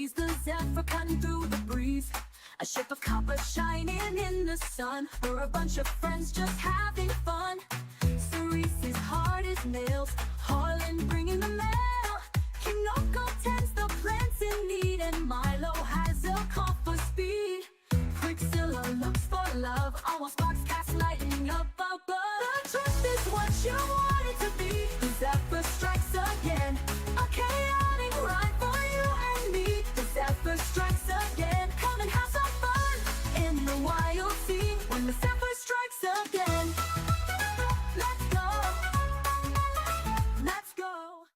He's the Zephyr cutting through the breeze, a ship of copper shining in the sun. We're a bunch of friends just having fun. Cerise's hard as nails, Harlan bringing the mail. Kinoko tends the plants in need, and Milo has a call for speed. Priscilla looks for love, almost sparks cast lightning up above. The truth is what you want it to be. The Zephyr strikes again, a chaotic ride for you and me. The Zephyr strikes again, come and have some fun in the Wildsea. When the Zephyr strikes again, let's go, let's go.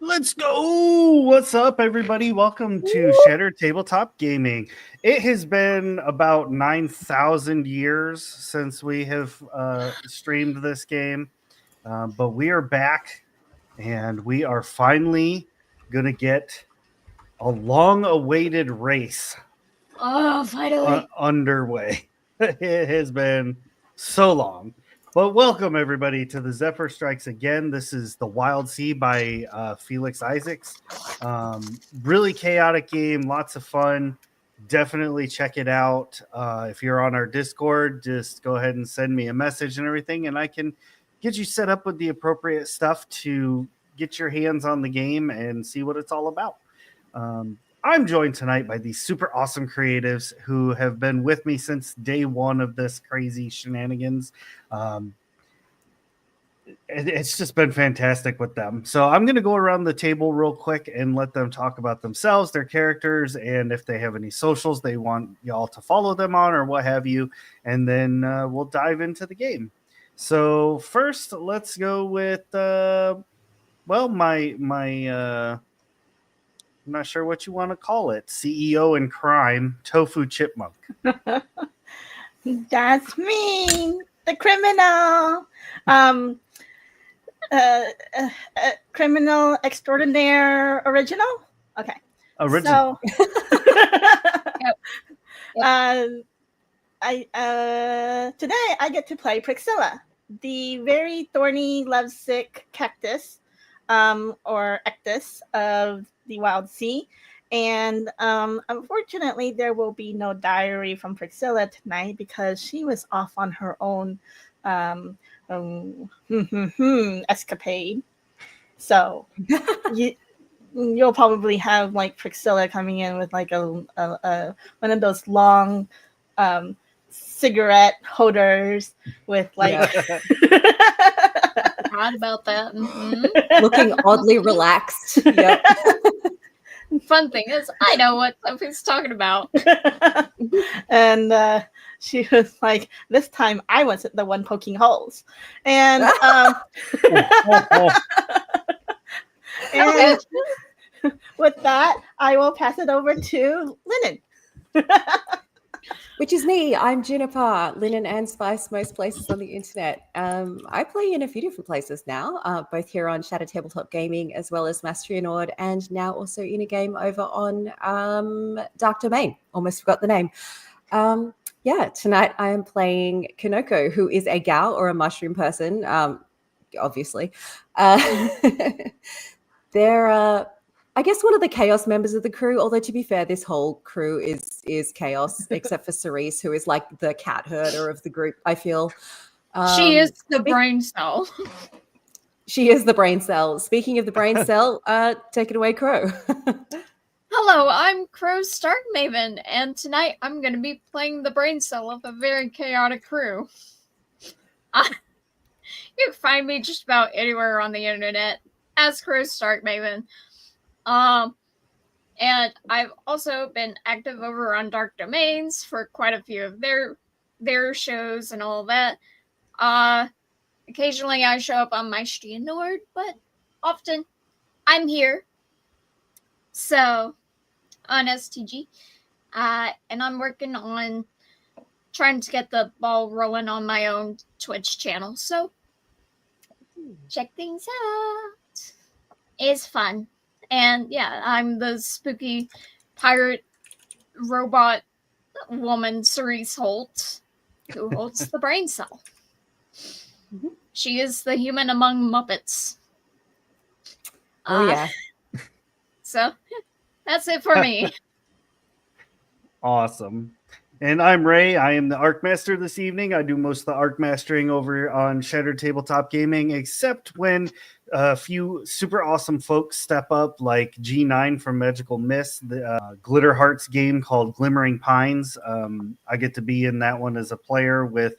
Let's go! What's up, everybody? Welcome to Shattered Tabletop Gaming. It has been about 9,000 years since we have streamed this game, but we are back, and we are finally going to get a long-awaited race finally underway. It has been so long. But welcome, everybody, to the Zephyr Strikes Again. This is the Wildsea by Felix Isaacs. Really chaotic game, lots of fun. Definitely check it out. If you're on our Discord, just go ahead and send me a message and everything, and I can get you set up with the appropriate stuff to get your hands on the game and see what it's all about. I'm joined tonight by these super awesome creatives who have been with me since day one of this crazy shenanigans. It's just been fantastic with them. So I'm going to go around the table real quick and let them talk about themselves, their characters, and if they have any socials they want y'all to follow them on or what have you. And then we'll dive into the game. So first, let's go with, my I'm not sure what you want to call it. CEO in crime, Tofu Chipmunk. That's me, the criminal. Criminal extraordinaire original. Okay. Original. So, today I get to play Priscilla, the very thorny, lovesick cactus, or ectus of the Wildsea. And unfortunately, there will be no diary from Priscilla tonight because she was off on her own escapade. So you'll probably have like Priscilla coming in with like a one of those long cigarette holders with like forgot about that. Mm-hmm. Looking oddly relaxed. Yep. Fun thing is, I know what Sophie's talking about. And she was like, this time I wasn't the one poking holes. And and with that, I will pass it over to Lennon. Which is me. I'm Juniper, Linen and Spice, most places on the internet. I play in a few different places now, both here on Shattered Tabletop Gaming as well as Mastery and Ord, and now also in a game over on Dark Domain. Almost forgot the name. Tonight I am playing Kinoko, who is a gal or a mushroom person, obviously. They're I guess one of the chaos members of the crew, although to be fair, this whole crew is chaos, except for Cerise, who is like the cat herder of the group, I feel. She is the brain cell. She is the brain cell. Speaking of the brain cell, take it away, Crow. Hello, I'm Crow Stark Maven, and tonight I'm going to be playing the brain cell of a very chaotic crew. You can find me just about anywhere on the internet as Crow Stark Maven. And I've also been active over on Dark Domains for quite a few of their shows and all that. Occasionally I show up on Maestria Nord, but often I'm here. So, on STG. And I'm working on trying to get the ball rolling on my own Twitch channel. So, check things out. It's fun. And yeah, I'm the spooky pirate robot woman, Cerise Holt, who holds the brain cell. She is the human among Muppets. Oh, yeah. So, That's it for me. Awesome. And I'm Ray. I am the Arc Master this evening. I do most of the Arc Mastering over on Shattered Tabletop Gaming, except when a few super awesome folks step up, like G9 from Magical Mist, the Glitter Hearts game called Glimmering Pines. I get to be in that one as a player with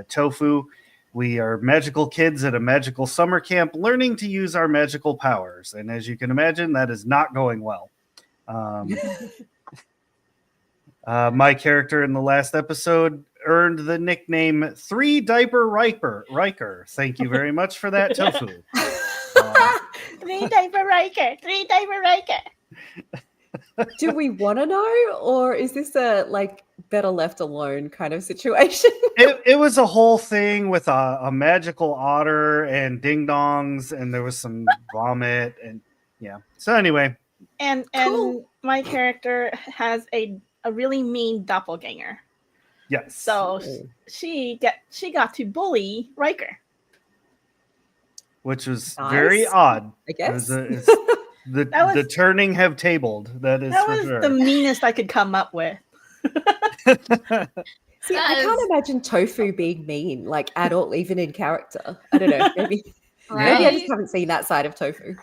Tofu. We are magical kids at a magical summer camp learning to use our magical powers. And as you can imagine, that is not going well. My character in the last episode earned the nickname Three Diaper Riker. Thank you very much for that, Tofu. Three diaper Riker. Three diaper Riker. Do we want to know, or is this a like better left alone kind of situation? It was a whole thing with a magical otter and ding dongs, and there was some vomit, and yeah. So anyway, And Cool. my character has a really mean doppelganger. yes. So she got to bully Riker. Which was Nice. very odd. I guess. The turning have tabled. That is That for was sure. the meanest I could come up with. See, I can't imagine Tofu being mean, like at all, even in character. I don't know. Maybe I just haven't seen that side of Tofu.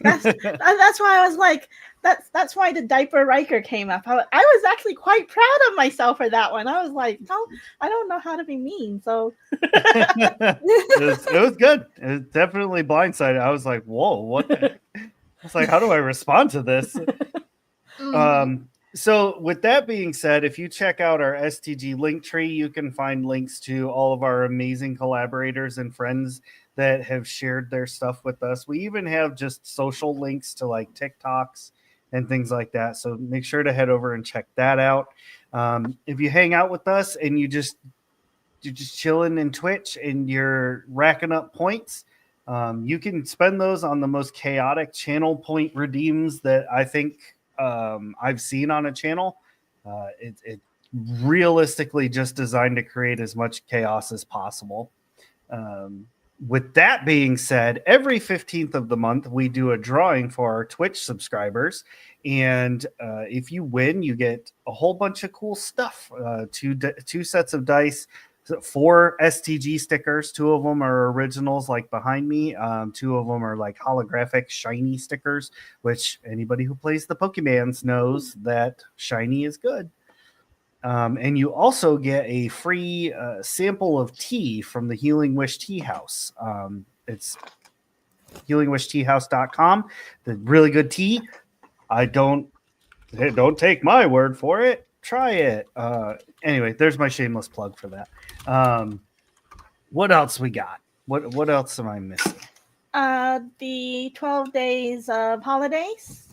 That's why I was like, that's why the diaper Riker came up. I was actually quite proud of myself for that one. I was like, oh, I don't know how to be mean. So it was good. It was definitely blindsided. I was like, whoa, what the heck? I was like, how do I respond to this? So with that being said, if you check out our STG link tree, you can find links to all of our amazing collaborators and friends that have shared their stuff with us. We even have just social links to like TikToks and things like that. So make sure to head over and check that out. If you hang out with us and you're just chilling in Twitch and you're racking up points, you can spend those on the most chaotic channel point redeems that I think I've seen on a channel. It realistically just designed to create as much chaos as possible. With that being said, every 15th of the month, we do a drawing for our Twitch subscribers. And if you win, you get a whole bunch of cool stuff. Two sets of dice, 4 STG stickers. 2 of them are originals, like behind me. 2 of them are like holographic shiny stickers, which anybody who plays the Pokemans knows that shiny is good. And you also get a free sample of tea from the Healing Wish Tea House. It's healingwishteahouse.com. The really good tea. Don't take my word for it. Try it. Anyway, there's my shameless plug for that. What else we got? What else am I missing? the 12 days of holidays.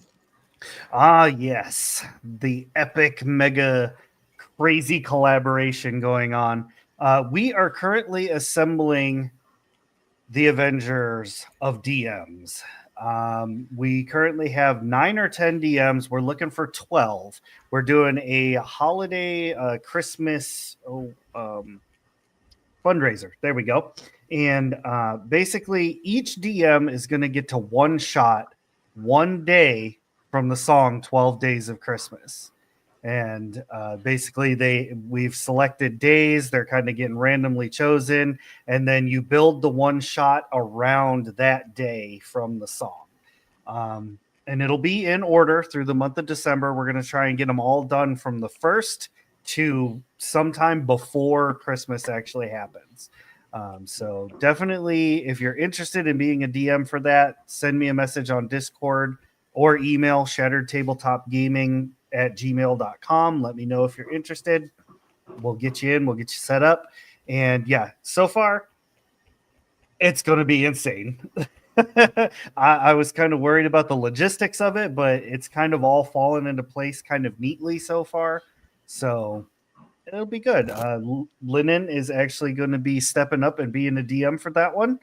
Ah, yes. The epic, mega, crazy collaboration going on. We are currently assembling the Avengers of DMs. We currently have 9 or 10 DMs. We're looking for 12. We're doing a holiday Christmas fundraiser. There we go. And basically, each DM is going to get to one shot one day from the song 12 Days of Christmas. And basically, we've selected days. They're kind of getting randomly chosen. And then you build the one shot around that day from the song. And it'll be in order through the month of December. We're going to try and get them all done from the 1st to sometime before Christmas actually happens. So definitely, if you're interested in being a DM for that, send me a message on Discord or email shatteredtabletopgaming@gmail.com. Let me know if you're interested. We'll get you in. We'll get you set up. And yeah, so far, it's going to be insane. I was kind of worried about the logistics of it, but it's kind of all fallen into place kind of neatly so far. So it'll be good. Lennon is actually going to be stepping up and being a DM for that one.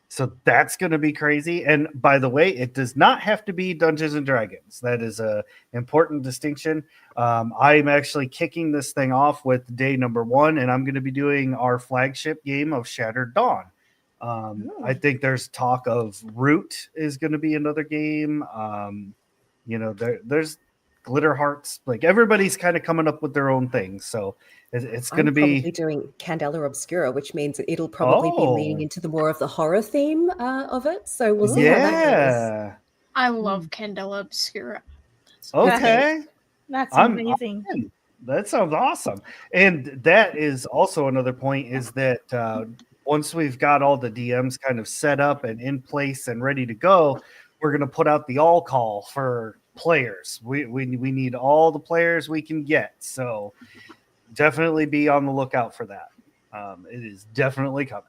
So that's going to be crazy. And by the way, it does not have to be Dungeons and Dragons. That is an important distinction. I'm actually kicking this thing off with day number 1, and I'm going to be doing our flagship game of Shattered Dawn. I think there's talk of Root is going to be another game. there's glitter hearts. Like everybody's kind of coming up with their own things. So it's going to I'm probably be. doing Candela Obscura, which means it'll probably be leaning into the more of the horror theme of it. So we'll see how that goes. Yeah. I love Candela Obscura. Okay. That's I'm amazing. in. That sounds awesome. And that is also another point is that once we've got all the DMs kind of set up and in place and ready to go, we're going to put out the all call for players. We need all the players we can get. So definitely be on the lookout for that. It is definitely coming.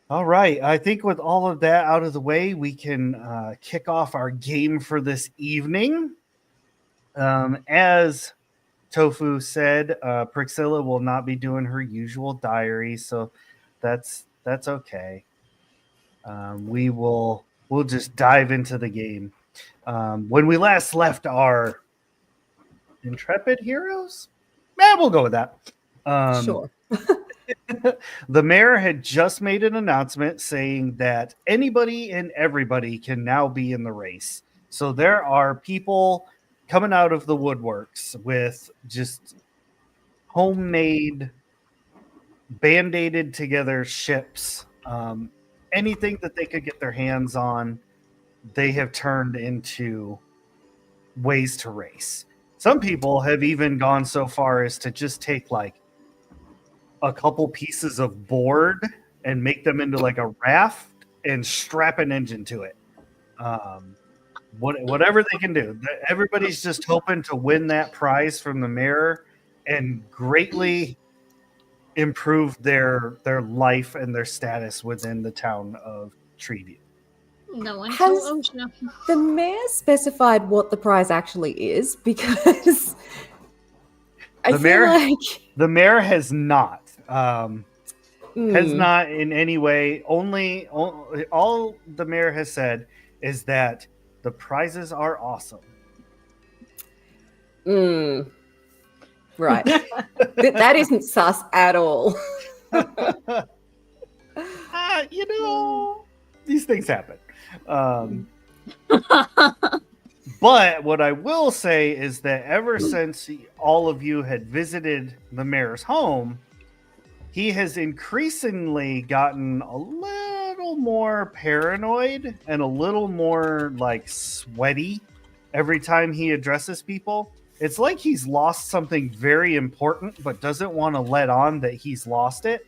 All right. I think with all of that out of the way, we can kick off our game for this evening. As Tofu said, Priscilla will not be doing her usual diary, so that's okay. We'll just dive into the game. When we last left our intrepid heroes, we'll go with that. Sure. The mayor had just made an announcement saying that anybody and everybody can now be in the race. So there are people coming out of the woodworks with just homemade, band-aided together ships. Anything that they could get their hands on, they have turned into ways to race. Some people have even gone so far as to just take like a couple pieces of board and make them into like a raft and strap an engine to it. Whatever they can do. Everybody's just hoping to win that prize from the mayor and greatly improve their life and their status within the town of Treeview. No one Has told Ocean. the mayor specified what the prize actually is? Because I feel like the mayor has not. Has not in any way. Only all the mayor has said is that the prizes are awesome. Right. That isn't sus at all. These things happen. But what I will say is that ever since all of you had visited the mayor's home, he has increasingly gotten a little more paranoid and a little more like sweaty every time he addresses people. It's like he's lost something very important, but doesn't want to let on that he's lost it.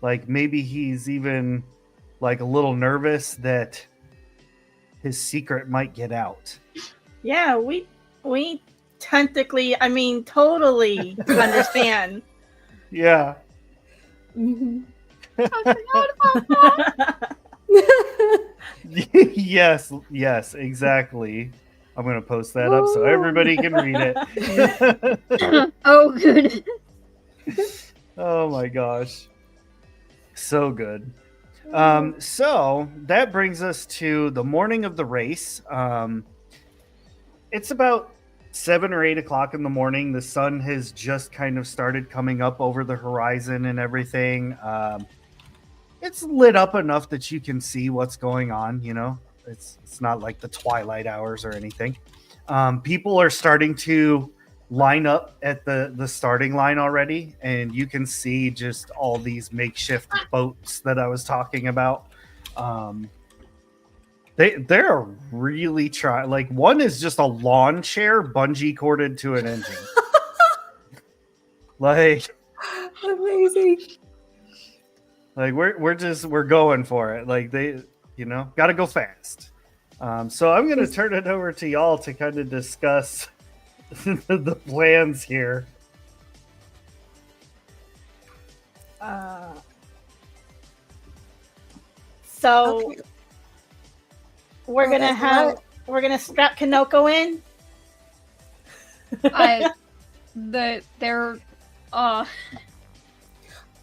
Like maybe he's even like a little nervous that his secret might get out. Yeah, we totally understand. Yeah. Mm-hmm. I forgot about that. Yes, exactly. I'm going to post that up so everybody can read it. Oh, good. Oh my gosh. So good. So that brings us to the morning of the race. It's about 7 or 8 o'clock in the morning. The sun has just kind of started coming up over the horizon and everything. It's lit up enough that you can see what's going on. It's not like the twilight hours or anything. People are starting to line up at the starting line already, and you can see just all these makeshift boats that I was talking about. They're really trying. Like one is just a lawn chair bungee corded to an engine. Like Amazing. Like we're going for it. Like they, got to go fast. So I'm going to turn it over to y'all to kind of discuss the plans here. So Okay. we're gonna strap Kanoko in. They're Oh,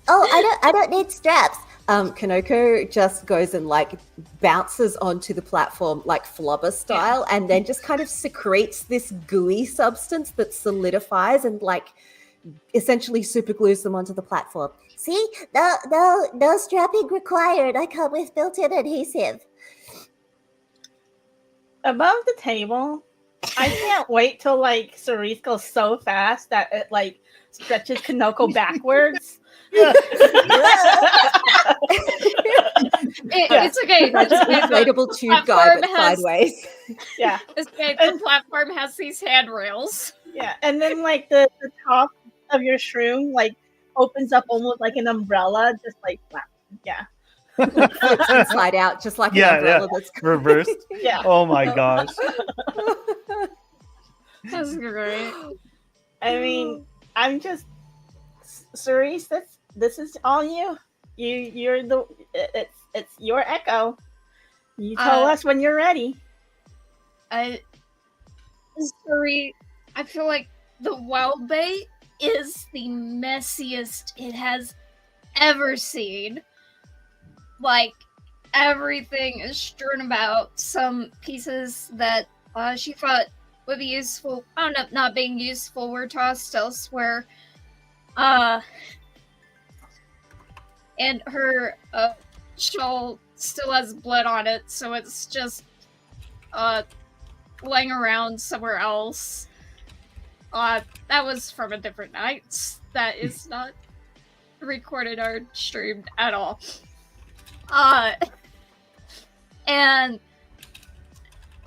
I don't need straps. Kanoko just goes and like bounces onto the platform like flubber style, and then just kind of secretes this gooey substance that solidifies and like essentially super glues them onto the platform. See? No strapping required. I come with built-in adhesive. above the table, I can't wait till like Cerise goes so fast that it like stretches Kanoko backwards. Yeah. It's okay. That's It's an okay. inflatable tube guy, but sideways. Yeah. It's okay. The platform has these handrails. Yeah. And then like the top of your shroom like opens up almost like an umbrella, just like wow. Yeah. Flips inside out, just like Yeah, an umbrella yeah. that's Reversed. Yeah. Oh my gosh. That's great. I mean, I'm just Cerise, this is all you. You're the it's your echo. You tell us when you're ready. Sorry, I feel like the Wild Bay is the messiest it has ever seen. Like, everything is strewn about. Some pieces that she thought would be useful, wound up not being useful, were tossed elsewhere. And her shawl still has blood on it, so it's just laying around somewhere else. That was from a different night. That is not recorded or streamed at all. And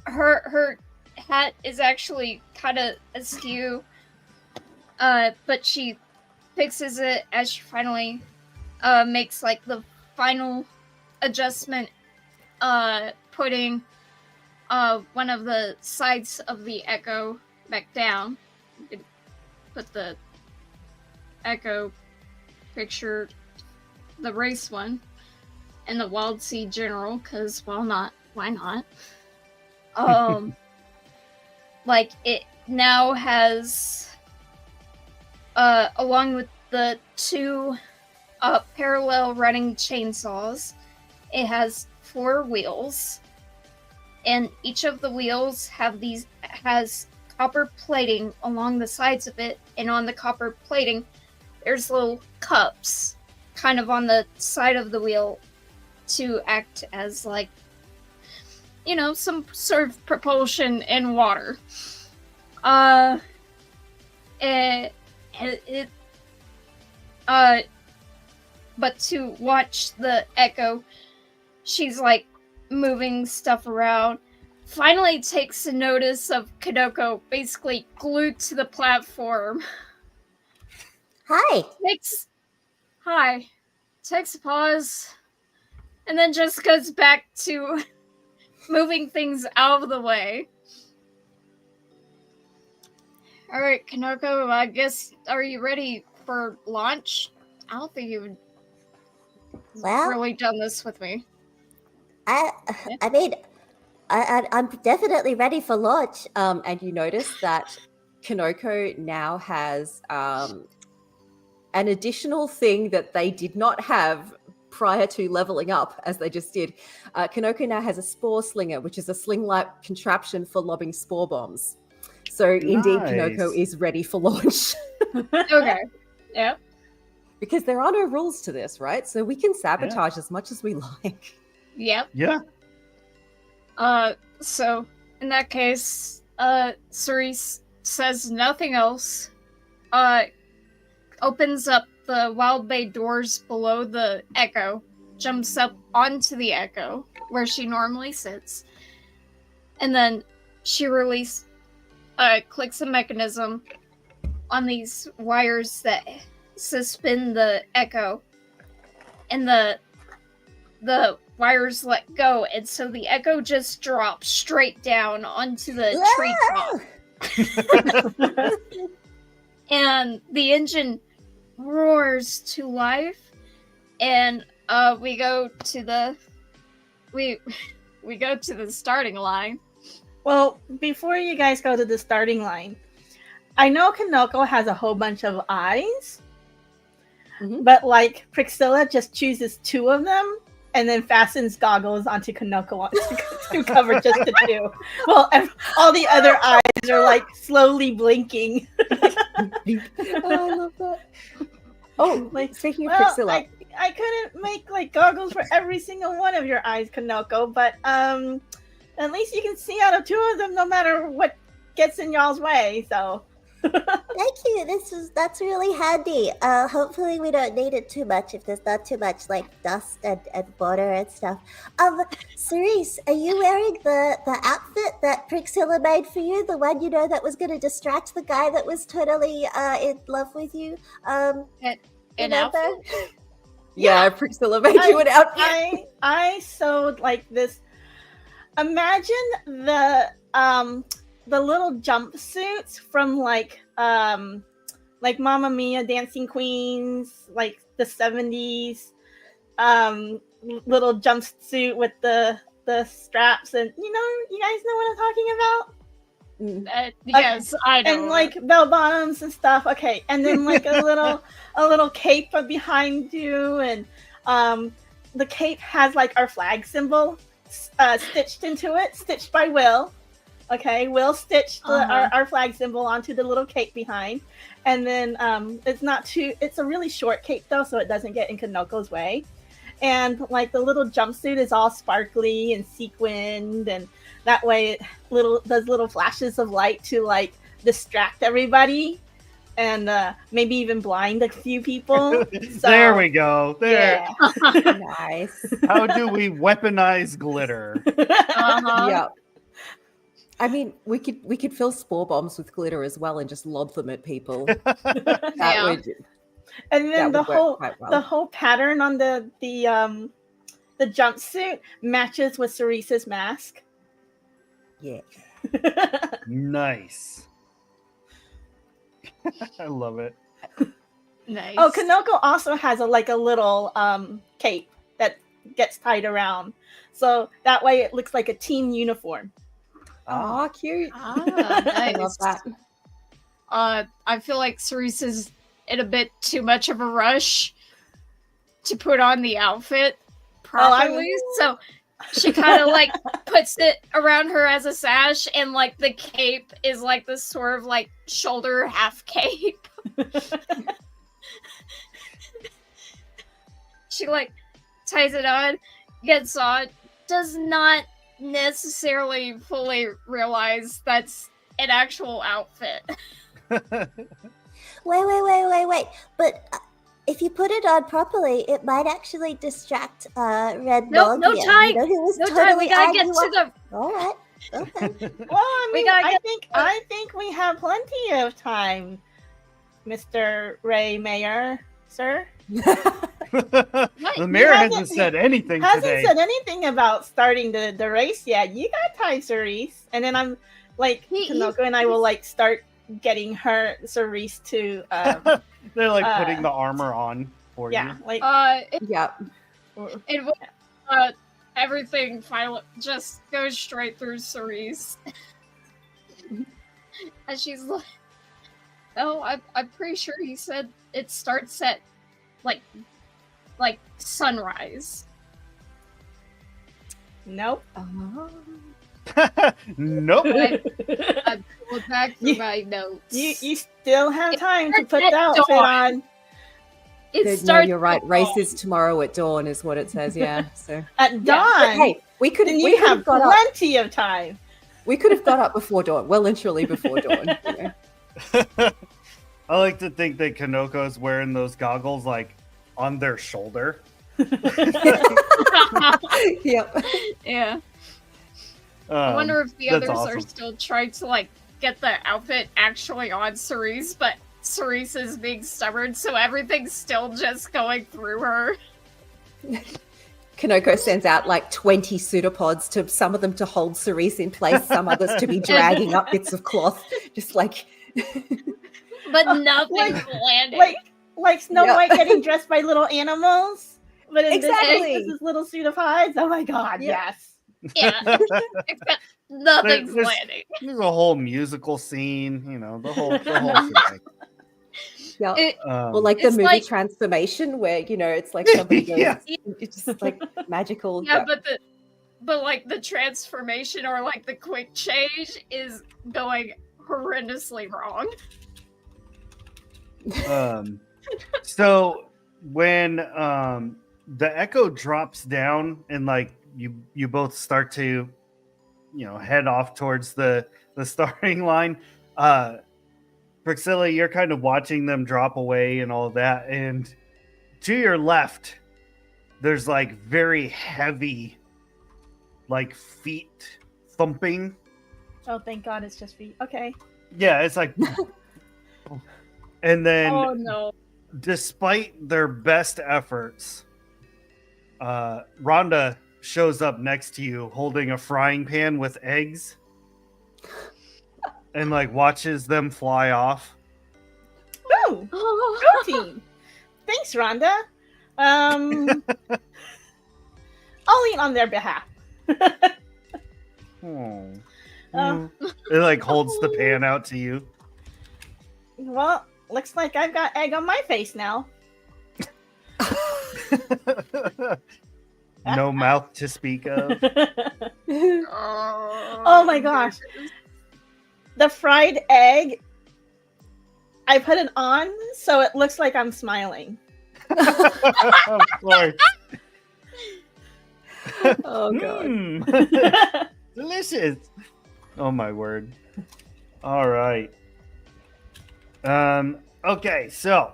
her hat is actually kind of askew, but she fixes it as she finally makes like the final adjustment, putting one of the sides of the echo back down. You could put the echo picture, the race one, and the Wildsea general, because why not? Like, it now has, along with the two parallel running chainsaws, it has 4 wheels, and each of the wheels has copper plating along the sides of it, and on the copper plating there's little cups kind of on the side of the wheel to act as, like, you know, some sort of propulsion in water. But to watch the echo, she's like moving stuff around. Finally takes a notice of Kanoko basically glued to the platform. Hi. Takes a pause, and then just goes back to moving things out of the way. Alright, Kanoko, I guess, are you ready for launch? I don't think you've really done this with me. I mean, I'm definitely ready for launch. And you notice that Kanoko now has an additional thing that they did not have prior to leveling up, as they just did. Kanoko now has a spore slinger, which is a sling-like contraption for lobbing spore bombs. So indeed, Kanoko is ready for launch. Okay. Yep. Because there are no rules to this, right? So we can sabotage as much as we like. Yep. Yeah. So in that case, Cerise says nothing else. Opens up the Wild Bay doors below the Echo, jumps up onto the Echo where she normally sits, and then she clicks a mechanism on these wires that suspend the Echo, and the wires let go, and so the Echo just drops straight down onto the treetop. And the engine roars to life, and we go to the starting line. Well, before you guys go to the starting line, I know Kanoko has a whole bunch of eyes, but like Priscilla just chooses 2 of them and then fastens goggles onto Kanoko to cover just the 2. Well, all the other eyes are like slowly blinking. Oh, I love that. Oh, like speaking of Well, Priscilla, I couldn't make like goggles for every single one of your eyes, Kanoko, but At least you can see out of 2 of them, no matter what gets in y'all's way. So. Thank you. That's really handy. Hopefully we don't need it too much if there's not too much like dust and water and stuff. Cerise, are you wearing the outfit that Prixilla made for you? The one that was gonna distract the guy that was totally in love with you? An outfit? Yeah, Priscilla made you an outfit. I sewed like this. Imagine the little jumpsuits from like Mamma Mia, Dancing Queens, like the 70s, little jumpsuit with the straps, and you guys know what I'm talking about. Yes, I know. And like bell bottoms and stuff. Okay, and then like a little cape behind you, and the cape has like our flag symbol stitched into it, stitched by Will. Okay, Will stitched our flag symbol onto the little cape behind, and then it's a really short cape though, so it doesn't get in Kanoko's way. And like the little jumpsuit is all sparkly and sequined, and that way it does little flashes of light to like distract everybody, and maybe even blind a few people. So, there we go. There. Yeah. Nice. How do we weaponize glitter? Yeah. I mean, we could fill spore bombs with glitter as well and just lob them at people. That would. And then that would work quite well. the whole pattern on the jumpsuit matches with Cerise's mask. Yeah. Nice. I love it. Nice. Oh, Kanoko also has a little cape that gets tied around, so that way it looks like a team uniform. Oh, cute. Nice. I love that. I feel like Cerise is in a bit too much of a rush to put on the outfit properly, so she kind of like puts it around her as a sash, and like the cape is like this sort of like shoulder half cape. She like ties it on, gets on, does not necessarily fully realize that's an actual outfit. Wait. But if you put it on properly, it might actually distract Red No Morgia, time. who was No totally time. We gotta get eyeing to you up. the. All right. Okay. Well, I mean, gotta I think we have plenty of time, Mr. Ray Mayer, sir. The mayor hasn't said anything Hasn't today. said anything about starting the race yet. You got time, Cerise. And then I'm like, Kanoko and I will like start getting her Cerise to They're like putting the armor on for yeah, you. like Yeah. It will, everything finally just goes straight through Cerise. And she's like, "Oh, I'm pretty sure he said it starts at like sunrise." nope. Nope. I pulled back through my notes. You still have time to It's put at the outfit dawn. on. It No, starts. you're right. at Race dawn. is tomorrow at dawn, is what it says. Yeah. So. At Yeah, dawn. Hey, we could then we you could have have got up. plenty of time. We could have got up before dawn. Well and truly before dawn. You know? I like to think that Kanoko's wearing those goggles like on their shoulder. Yep. Yeah. I wonder if the that's others awesome. are still trying to like get the outfit actually on Cerise, but Cerise is being stubborn, so everything's still just going through her. Kanoko sends out like 20 pseudopods, to some of them to hold Cerise in place, some others to be dragging up bits of cloth, just like. But nothing's landing. Like Snow Yeah. White getting dressed by little animals. But in Exactly. this case, this is little suit of hides. Oh my god, Yeah. yes. Yeah. Except nothing's There's- landing. There's a whole musical scene, the whole thing. Yeah. Um, Or like the It's movie like- Transformation, where it's like somebody goes, Yeah. it's just like magical. Yeah, but like the transformation or like the quick change is going horrendously wrong. So when the echo drops down and like you both start to head off towards the starting line. Priscilla, you're kind of watching them drop away and all that, and to your left, there's like very heavy, like feet thumping. Oh, thank God, it's just feet. Okay. Yeah, it's like, and then Oh no. despite their best efforts, Rhonda shows up next to you holding a frying pan with eggs and like watches them fly off. Ooh, protein. Thanks, Rhonda. I'll eat on their behalf. Oh. Oh. It like holds the pan out to you. Well, looks like I've got egg on my face now. No mouth to speak of. Oh my gosh. The fried egg, I put it on so it looks like I'm smiling. Of course. Oh god. Mm. Delicious. Oh my word. All right. Okay, so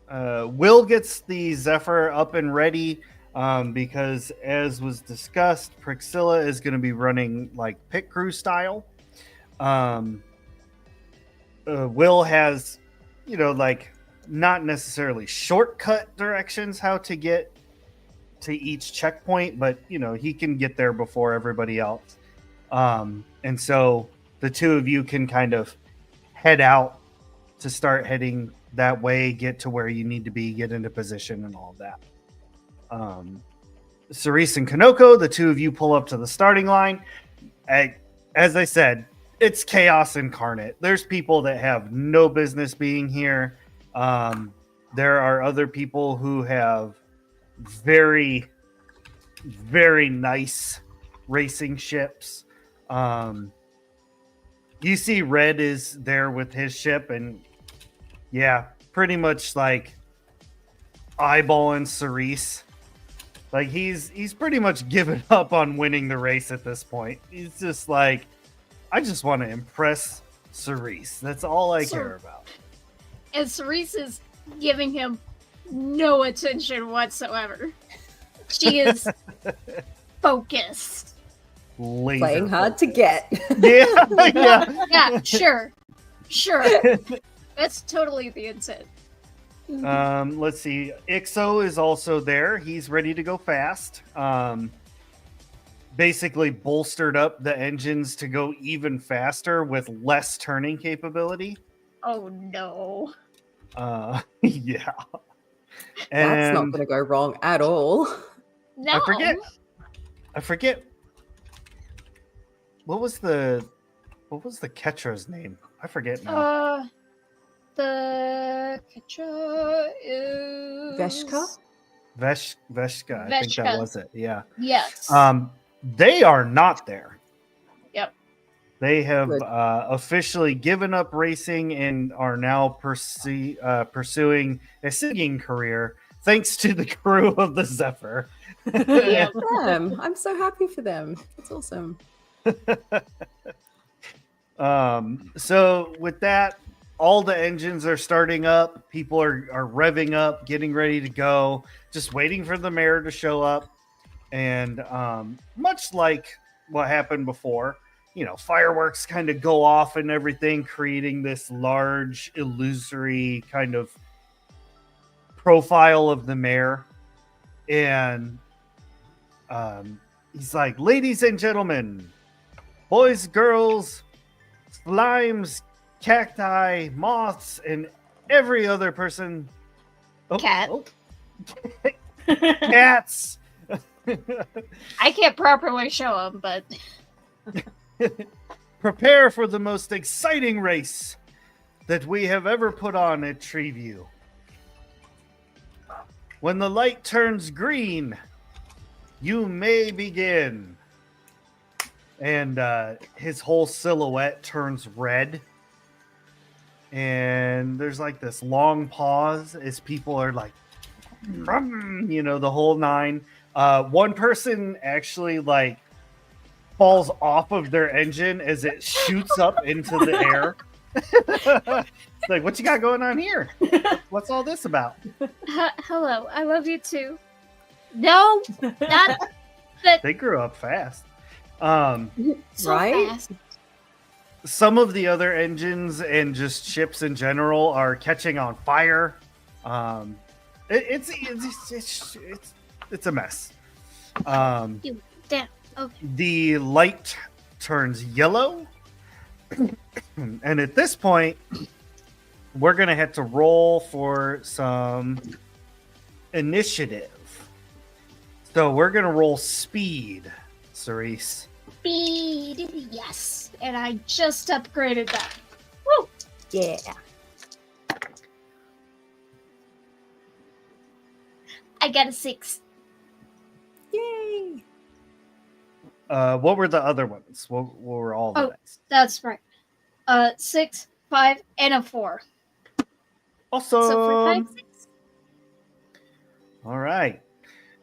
Will gets the Zephyr up and ready because, as was discussed, Priscilla is going to be running like pit crew style. Will has, like not necessarily shortcut directions how to get to each checkpoint, but he can get there before everybody else. And so the two of you can kind of head out to start heading that way, get to where you need to be, get into position and all of that. Cerise and Kanoko, the two of you pull up to the starting line. As I said, it's chaos incarnate. There's people that have no business being here. There are other people who have very, very nice racing ships. You see Red is there with his ship, and yeah, pretty much like eyeballing Cerise. Like he's pretty much given up on winning the race at this point. He's just like, I just want to impress Cerise. That's all I care about. And Cerise is giving him no attention whatsoever. She is focused. Laser Playing hard focused. to get. Yeah, yeah. Yeah, sure. That's totally the intent. Let's see. Ixo is also there. He's ready to go fast. Basically bolstered up the engines to go even faster with less turning capability. Oh no. Yeah. That's not And going to go wrong at all. No. I forget. What was the catcher's name? I forget now. The catcher is Veshka? Veshka. I think that Veshka. was it. Yeah. Yes. They are not there. Yep. They have Good. officially given up racing and are now pursuing a singing career, thanks to the crew of the Zephyr. Yeah. Them. I'm so happy for them. That's awesome. So with that, all the engines are starting up. People are revving up, getting ready to go, just waiting for the mayor to show up. And much like what happened before, fireworks kind of go off and everything, creating this large, illusory kind of profile of the mayor. And he's like, ladies and gentlemen, boys, girls, slimes, cacti, moths, and every other person. Cat. Cats. I can't properly show him, but Prepare for the most exciting race that we have ever put on at Treeview. When the light turns green, you may begin. And his whole silhouette turns red. And there's like this long pause as people are like, the whole nine. One person actually like falls off of their engine as it shoots up into the air. It's like, what you got going on here? What's all this about? Hello, I love you too. No, not that. They grew up fast. So Right? fast. Some of the other engines and just ships in general are catching on fire. It's a mess. Damn. Okay. The light turns yellow, and at this point, we're gonna have to roll for some initiative. So we're gonna roll speed, Cerise. Speed. Yes. And I just upgraded that. Woo! Yeah. I got a 6. Yay. What were the other ones? What were all the dice? That's right. 6, 5, and a 4. Also, So for 5, 6. all right.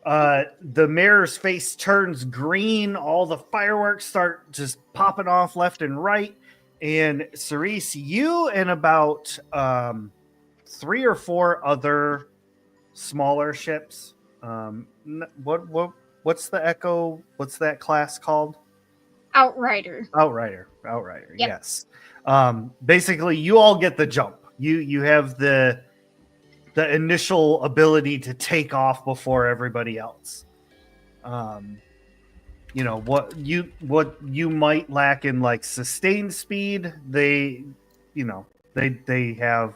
The mayor's face turns green. All the fireworks start just popping off left and right. And Cerise, you and about 3 or 4 other smaller ships. What's the Echo? What's that class called? Outrider. Outrider. Yep. Yes. Basically, you all get the jump. You have the initial ability to take off before everybody else. What you might lack in like sustained speed, they have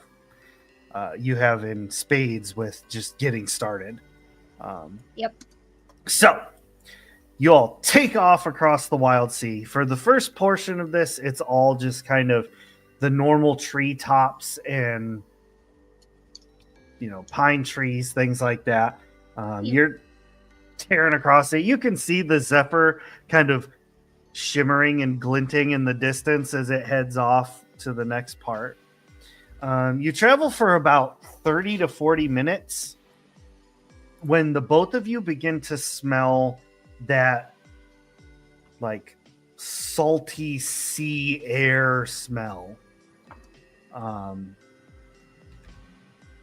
you have in spades with just getting started. Yep. So you all take off across the Wildsea. For the first portion of this, it's all just kind of the normal treetops and pine trees, things like that. You're tearing across it. You can see the Zephyr kind of shimmering and glinting in the distance as it heads off to the next part. You travel for about 30 to 40 minutes when the both of you begin to smell that like salty sea air smell.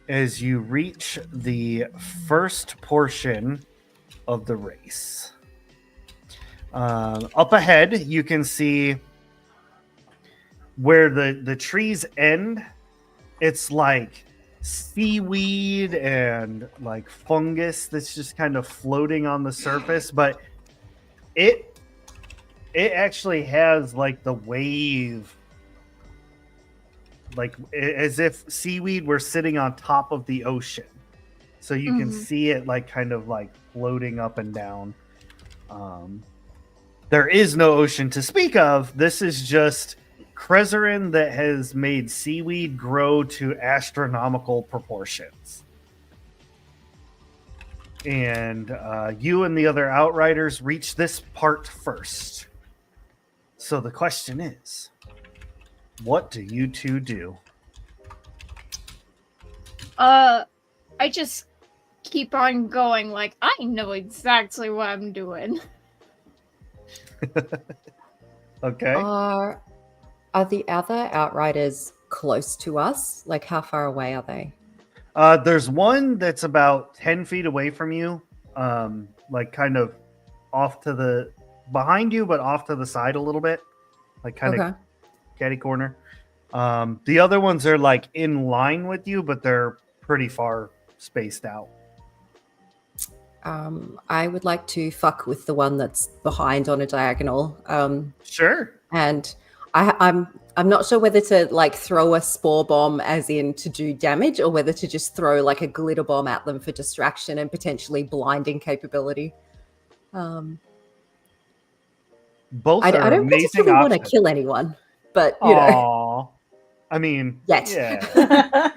As you reach the first portion of the race. Up ahead, you can see where the trees end. It's like seaweed and like fungus that's just kind of floating on the surface, but it actually has like the wave, like as if seaweed were sitting on top of the ocean, so you can see it like kind of like floating up and down. There is no ocean to speak of. This is just Krezerin that has made seaweed grow to astronomical proportions. And you and the other Outriders reach this part first. So the question is, what do you two do? I just keep on going like I know exactly what I'm doing. Okay. Are the other Outriders close to us? Like, how far away are they? There's one that's about 10 feet away from you, like kind of off to the behind you, but off to the side a little bit, like kind of catty corner. The other ones are like in line with you, but they're pretty far spaced out. I would like to fuck with the one that's behind on a diagonal. Sure. And I'm not sure whether to like throw a spore bomb as in to do damage or whether to just throw like a glitter bomb at them for distraction and potentially blinding capability. Both I are don't amazing particularly want to options. kill anyone, but you know. Aw. I mean, Yet. yeah.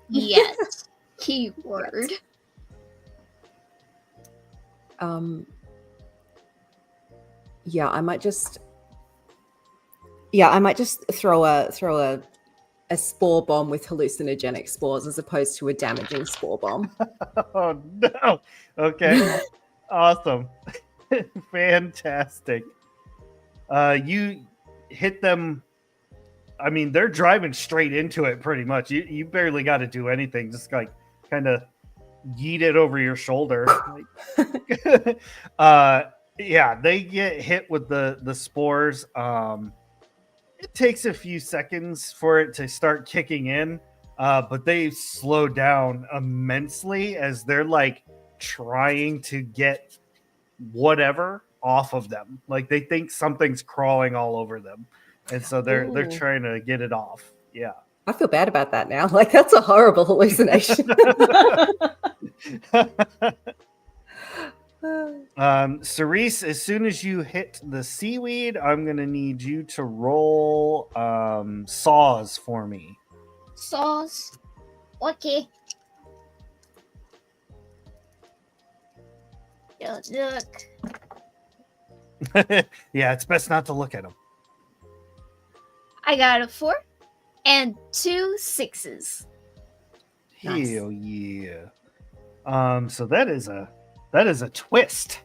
Yes. Keyword. Yeah, I might just throw a spore bomb with hallucinogenic spores as opposed to a damaging spore bomb. Oh no. Okay. Awesome. Fantastic. You hit them. I mean, they're driving straight into it pretty much. You barely got to do anything. Just like kind of yeet it over your shoulder. Yeah, they get hit with the spores. It takes a few seconds for it to start kicking in, but they slow down immensely as they're like trying to get whatever off of them. Like they think something's crawling all over them, and so they're Ooh. trying to get it off. Yeah. I feel bad about that now. Like that's a horrible hallucination. Cerise, as soon as you hit the seaweed, I'm gonna need you to roll saws for me. Sauce. Okay. Yo, look. Yeah, it's best not to look at them. I got a 4 and 2 6s. Nice. Hell yeah. So that is a twist.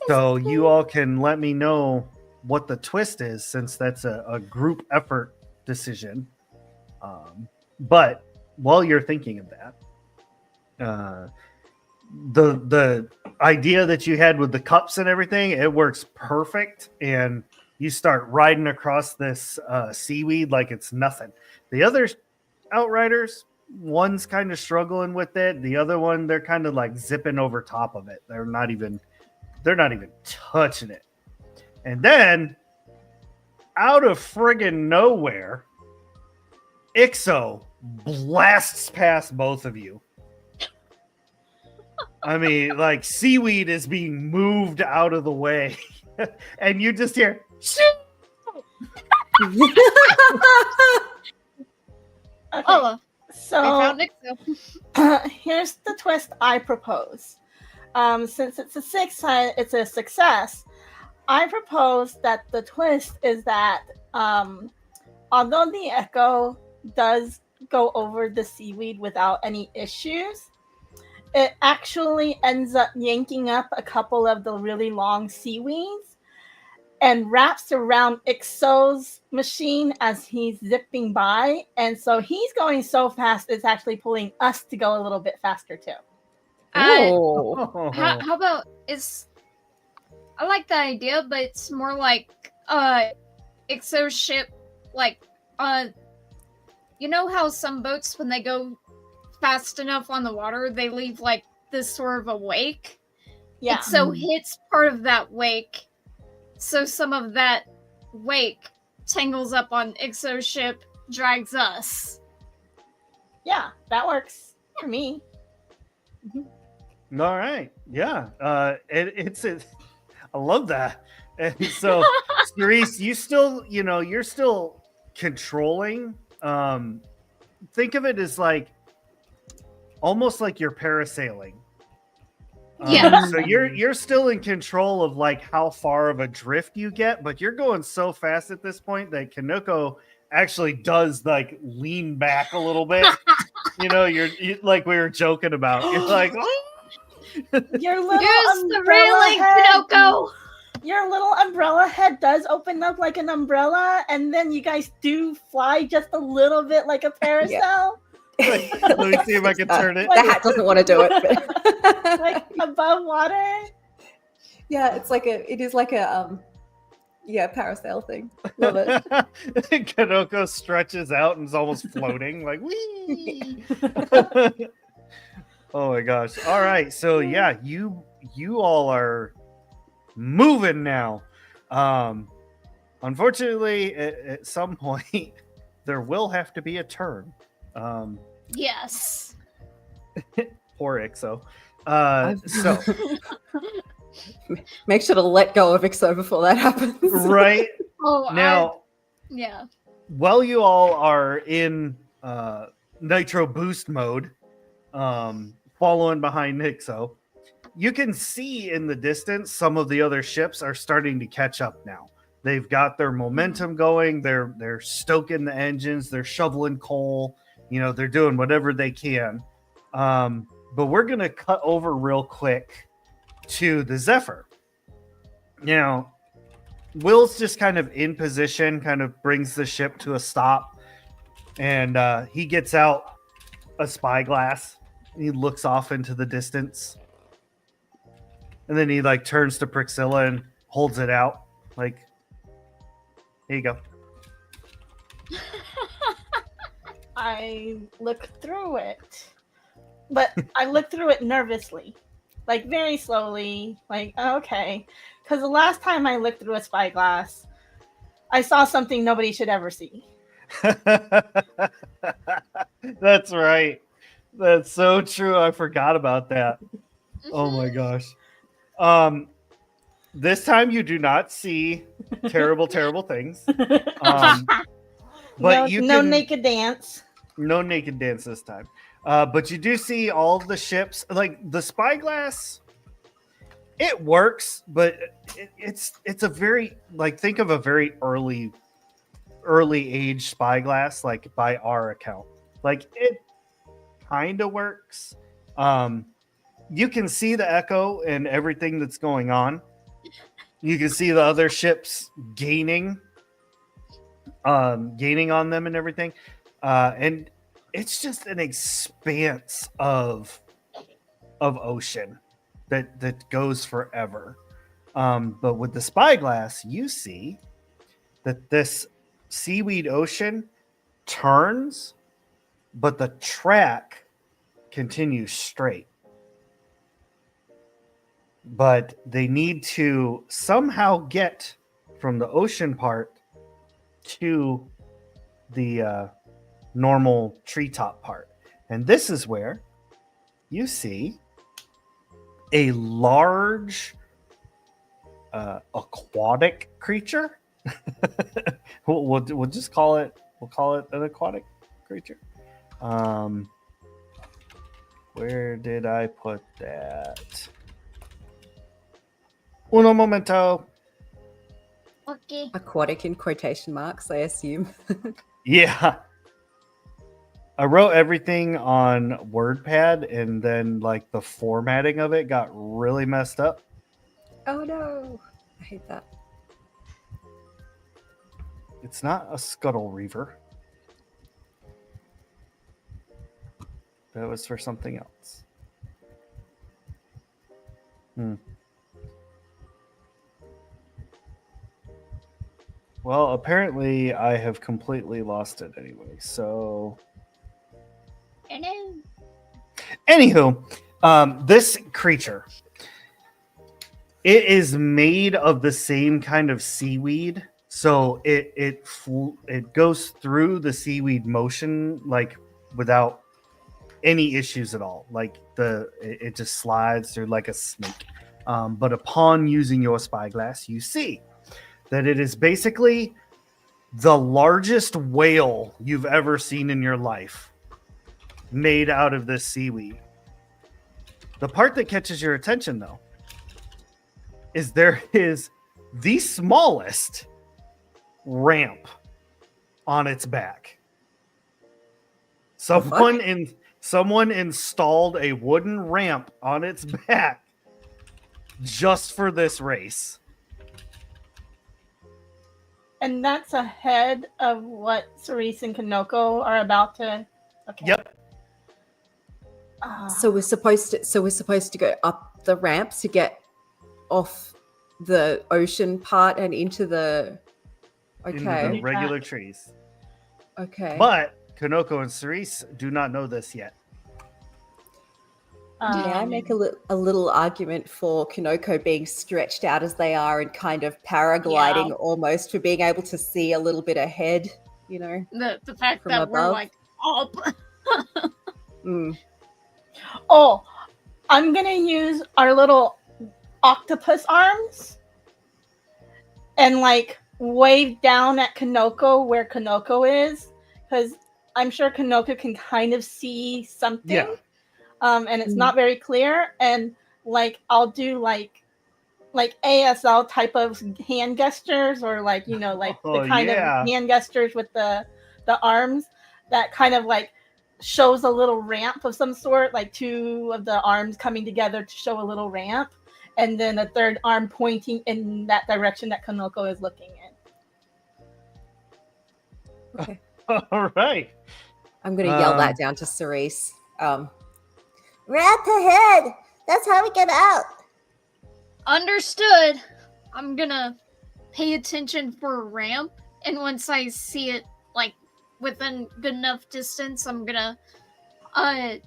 So you all can let me know what the twist is, since that's a group effort decision. But while you're thinking of that, the idea that you had with the cups and everything, it works perfect. And you start riding across this seaweed like it's nothing. The other outriders, one's kind of struggling with it. The other one, they're kind of like zipping over top of it. They're not even touching it. And then out of friggin' nowhere, Ixo blasts past both of you. I mean, like seaweed is being moved out of the way, and you just hear. Okay, Oh, I so found Nixo. here's the twist I propose. Since it's a 6, it's a success. I propose that the twist is that although the echo does go over the seaweed without any issues, it actually ends up yanking up a couple of the really long seaweeds and wraps around Ixo's machine as he's zipping by. And so he's going so fast, it's actually pulling us to go a little bit faster too. Oh. How about I like the idea, but it's more like Ixo's ship, like you know how some boats, when they go fast enough on the water, they leave like this sort of a wake? Yeah. Ixo hits part of that wake, so some of that wake tangles up on Ixo's ship, drags us. Yeah, that works for me. All right. Yeah. I love that. And so, Cerise, you're still controlling. Think of it as like almost like you're parasailing. Yeah. So you're still in control of like how far of a drift you get, but you're going so fast at this point that Kanoko actually does like lean back a little bit. You're like we were joking about. You're like, oh. Your little Use the umbrella railing, head, Kanoko! your little umbrella head does open up like an umbrella, and then you guys do fly just a little bit like a parasol. Let me see if I can turn it. The hat doesn't want to do it. But... Like above water. Yeah, it is like a parasail thing. Love it. Kanoko stretches out and is almost floating, like wee. Oh my gosh! All right, so yeah, you all are moving now. Unfortunately, at some point, there will have to be a turn. Yes. Poor Ixo. So Make sure to let go of Ixo before that happens. right Oh, now, yeah. while you all are in nitro boost mode, following behind Ixo, you can see in the distance some of the other ships are starting to catch up now. They've got their momentum going. They're stoking the engines. They're shoveling coal. They're doing whatever they can. But we're going to cut over real quick to the Zephyr. Now, Will's just kind of in position, kind of brings the ship to a stop, and he gets out a spyglass. And he looks off into the distance, and then he like turns to Priscilla and holds it out, like, "Here you go." I look through it, but I look through it nervously, like very slowly, like, okay. Because the last time I looked through a spyglass, I saw something nobody should ever see. That's right. That's so true. I forgot about that. Oh my gosh. This time you do not see terrible, terrible things. But no naked dance. No naked dance this time. But you do see all the ships. Like the spyglass, it works, but it's a very, like, think of a very early age spyglass, like by our account. Like it kind of works. You can see the echo and everything that's going on. You can see the other ships gaining on them and everything. And it's just an expanse of ocean that goes forever. But with the spyglass, you see that this seaweed ocean turns, but the track continues straight. But they need to somehow get from the ocean part to the normal treetop part. And this is where you see a large aquatic creature. we'll just call it an aquatic creature. Where did I put that? Uno momento. Okay. Aquatic in quotation marks, I assume. Yeah. I wrote everything on WordPad, and then like the formatting of it got really messed up. Oh no. I hate that. It's not a scuttle reaver. That was for something else. Well, apparently I have completely lost it anyway. So, anywho, this creature, it is made of the same kind of seaweed. So it goes through the seaweed motion like without any issues at all. Like it just slides through like a snake. But upon using your spyglass, you see that it is basically the largest whale you've ever seen in your life made out of this seaweed. The part that catches your attention, though, is there is the smallest ramp on its back. Someone installed a wooden ramp on its back just for this race. And that's ahead of what Cerise and Kanoko are about to. Okay. Yep. So we're supposed to go up the ramp to get off the ocean part and into the Into the regular trees. Okay. But Kanoko and Cerise do not know this yet. May I make a little argument for Kanoko being stretched out as they are and kind of paragliding almost for being able to see a little bit ahead, you know? The fact From that we're above? like up. Oh, I'm gonna use our little octopus arms and like wave down at Kanoko where Kanoko is, because I'm sure Kanoko can kind of see something. Yeah. And it's not very clear. And like I'll do like ASL type of hand gestures, or like, you know, like the kind of hand gestures with the arms that kind of like shows a little ramp of some sort, like two of the arms coming together to show a little ramp. and then a third arm pointing in that direction that Kanoko is looking in. Okay. All right. I'm going to yell that down to Cerise. Ramp ahead. That's how we get out. Understood. I'm gonna pay attention for a ramp, and once I see it like within good enough distance, I'm gonna kite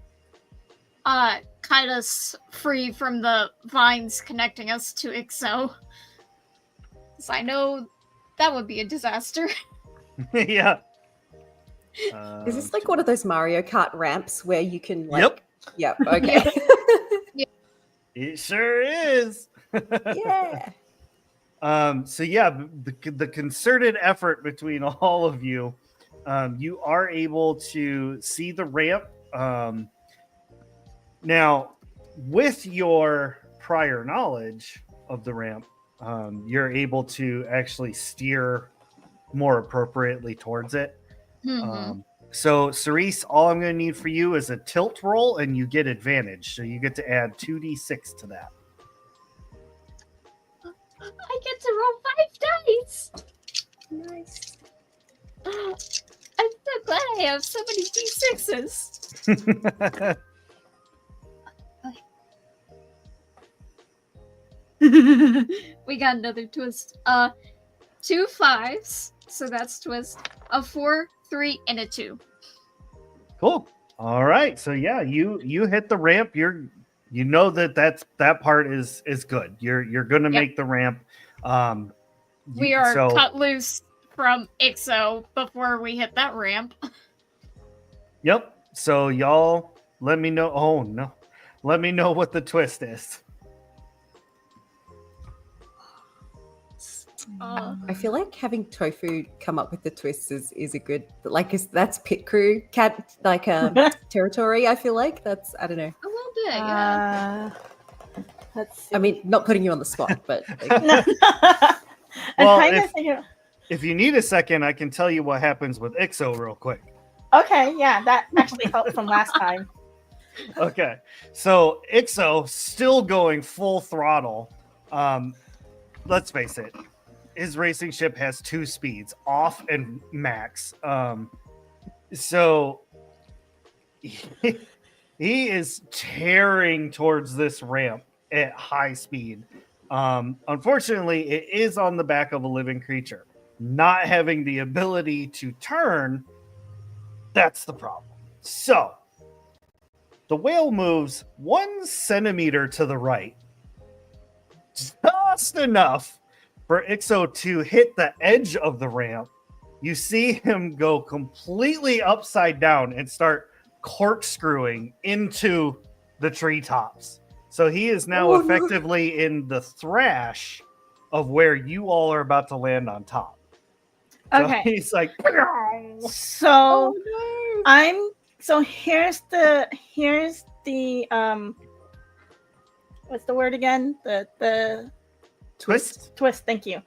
us free from the vines connecting us to Ixo. Because I know that would be a disaster. Yeah. Is this like one of those Mario Kart ramps where you can like... Yep. Yep, okay. It sure is. Yeah. So yeah, the concerted effort between all of you, you are able to see the ramp. Now, with your prior knowledge of the ramp, you're able to actually steer more appropriately towards it. So, Cerise, all I'm going to need for you is a tilt roll, and you get advantage. So you get to add 2d6 to that. I get to roll 5 dice. Nice. I'm so glad I have so many d6s. We got another twist. 2 5s, so that's twist. A 4, 3, and a 2. Cool. All right. So yeah, you hit the ramp. You know that part is good. You're gonna make the ramp. We are cut loose from Ixo before we hit that ramp. Yep. So y'all let me know. Oh no. Let me know what the twist is. I feel like having Tofu come up with the twists is a good, like, that's pit crew cat like territory. I feel like that's, I don't know. A little bit, yeah. Let's see. I mean, not putting you on the spot, but like, Well, if you need a second, I can tell you what happens with Ixo real quick. Okay, yeah, that actually helped from last time. Okay, so Ixo still going full throttle. Let's face it, his racing ship has 2 speeds, off and max. So he is tearing towards this ramp at high speed. Unfortunately, it is on the back of a living creature. Not having the ability to turn, that's the problem. So the whale moves 1 centimeter to the right, just enough for Ixo to hit the edge of the ramp. You see him go completely upside down and start corkscrewing into the treetops. So he is now effectively in the thrash of where you all are about to land on top. So Okay. he's like, So here's the what's the word again? The twist. Twist, thank you.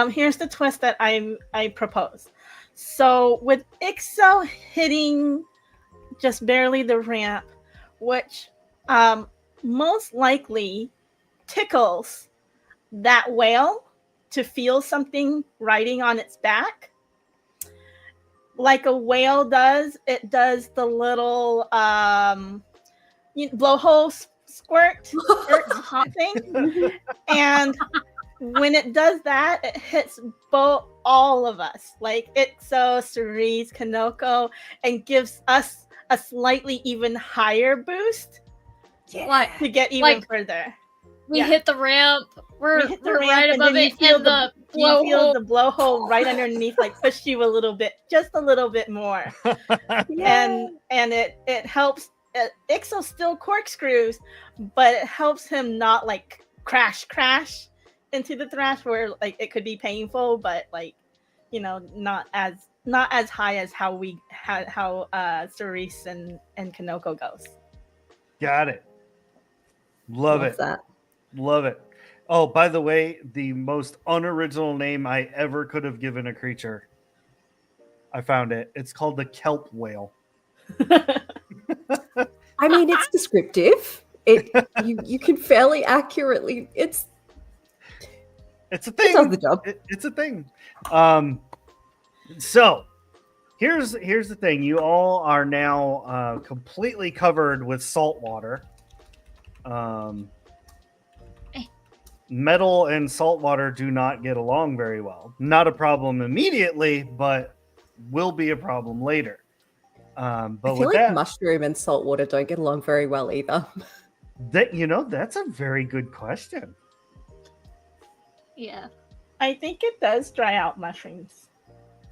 Here's the twist that I propose. So with Ixo hitting just barely the ramp, which most likely tickles that whale to feel something riding on its back. Like a whale does, it does the little blowhole squirt thing. And when it does that, it hits all of us, like Ixo, Cerise, Kanoko, and gives us a slightly even higher boost to get even further. We hit the ramp. We're right above it, feel and the you feel blowhole. the blowhole right underneath, like push you a little bit, just a little bit more. And it helps. Ixo still corkscrews, but it helps him not like crash into the thrash where like it could be painful, but like not as high as how Cerise and Kanoko goes. Got it. Love it. that. Love it. Oh, by the way, the most unoriginal name I ever could have given a creature. I found it. It's called the kelp whale. I mean, it's descriptive. You can fairly accurately. It's a It thing. does the job. It's a thing. So here's the thing. You all are now completely covered with salt water. Metal and salt water do not get along very well. Not a problem immediately, but will be a problem later. But I feel with like that, mushroom and salt water don't get along very well either. that's a very good question. Yeah. I think it does dry out mushrooms.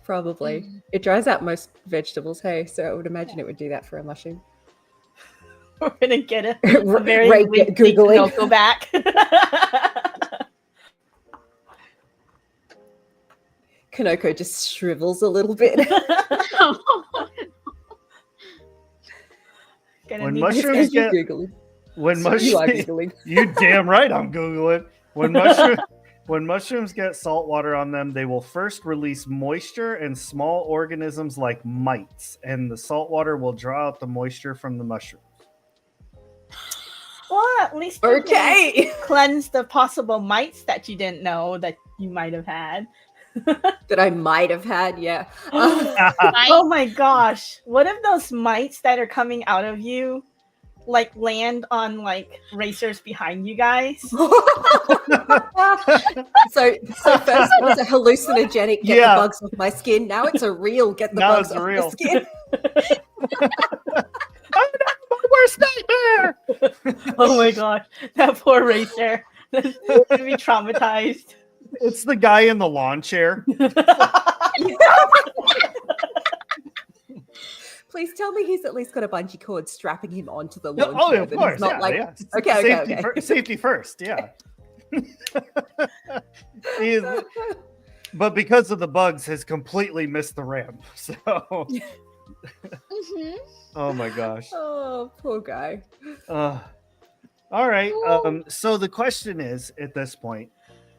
Probably. It dries out most vegetables, hey, so I would imagine it would do that for a mushroom. We're gonna get a Ray very get windy Googling. Pinocchio back. Kanoko just shrivels a little bit. Gonna When need mushrooms As you're get- Googling. When So you are mushrooms, Googling. you damn right I'm Googling. When mushrooms get salt water on them, they will first release moisture and small organisms like mites, and the salt water will draw out the moisture from the mushroom. Well, at least you can Okay. cleanse the possible mites that you didn't know that you might have had. That I might have had, yeah. Oh my gosh. What if those mites that are coming out of you like land on like racers behind you guys? So first it was a hallucinogenic, get Yeah. the bugs off my skin. Now it's a real get the Now bugs it's off real. my skin. I'm not my worst nightmare. Oh my gosh. That poor racer. He's gonna be traumatized. It's the guy in the lawn chair. Please tell me he's at least got a bungee cord strapping him onto the Yeah, lawn oh, chair. of that course. he's not Yeah, like, yeah. okay. Safety first. Yeah. He is- but because of the bugs, has completely missed the ramp. So, Mhm. oh my gosh. Oh, poor guy. All right. So the question is, at this point,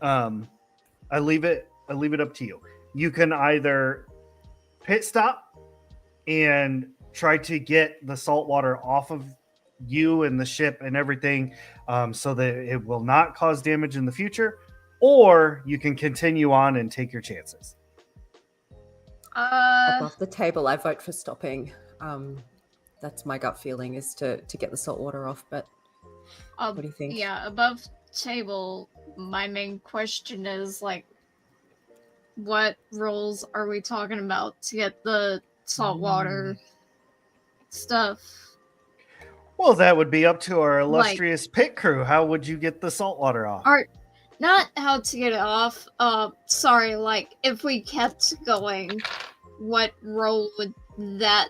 I leave it up to you. You can either pit stop and try to get the salt water off of you and the ship and everything, so that it will not cause damage in the future, or you can continue on and take your chances. Above the table, I vote for stopping. That's my gut feeling, is to get the salt water off. But what do you think? Yeah, above table, my main question is like, what rules are we talking about to get the saltwater stuff? Well, that would be up to our illustrious pit crew. How would you get the salt water off? Or not how to get it off. Sorry, like if we kept going, what role would that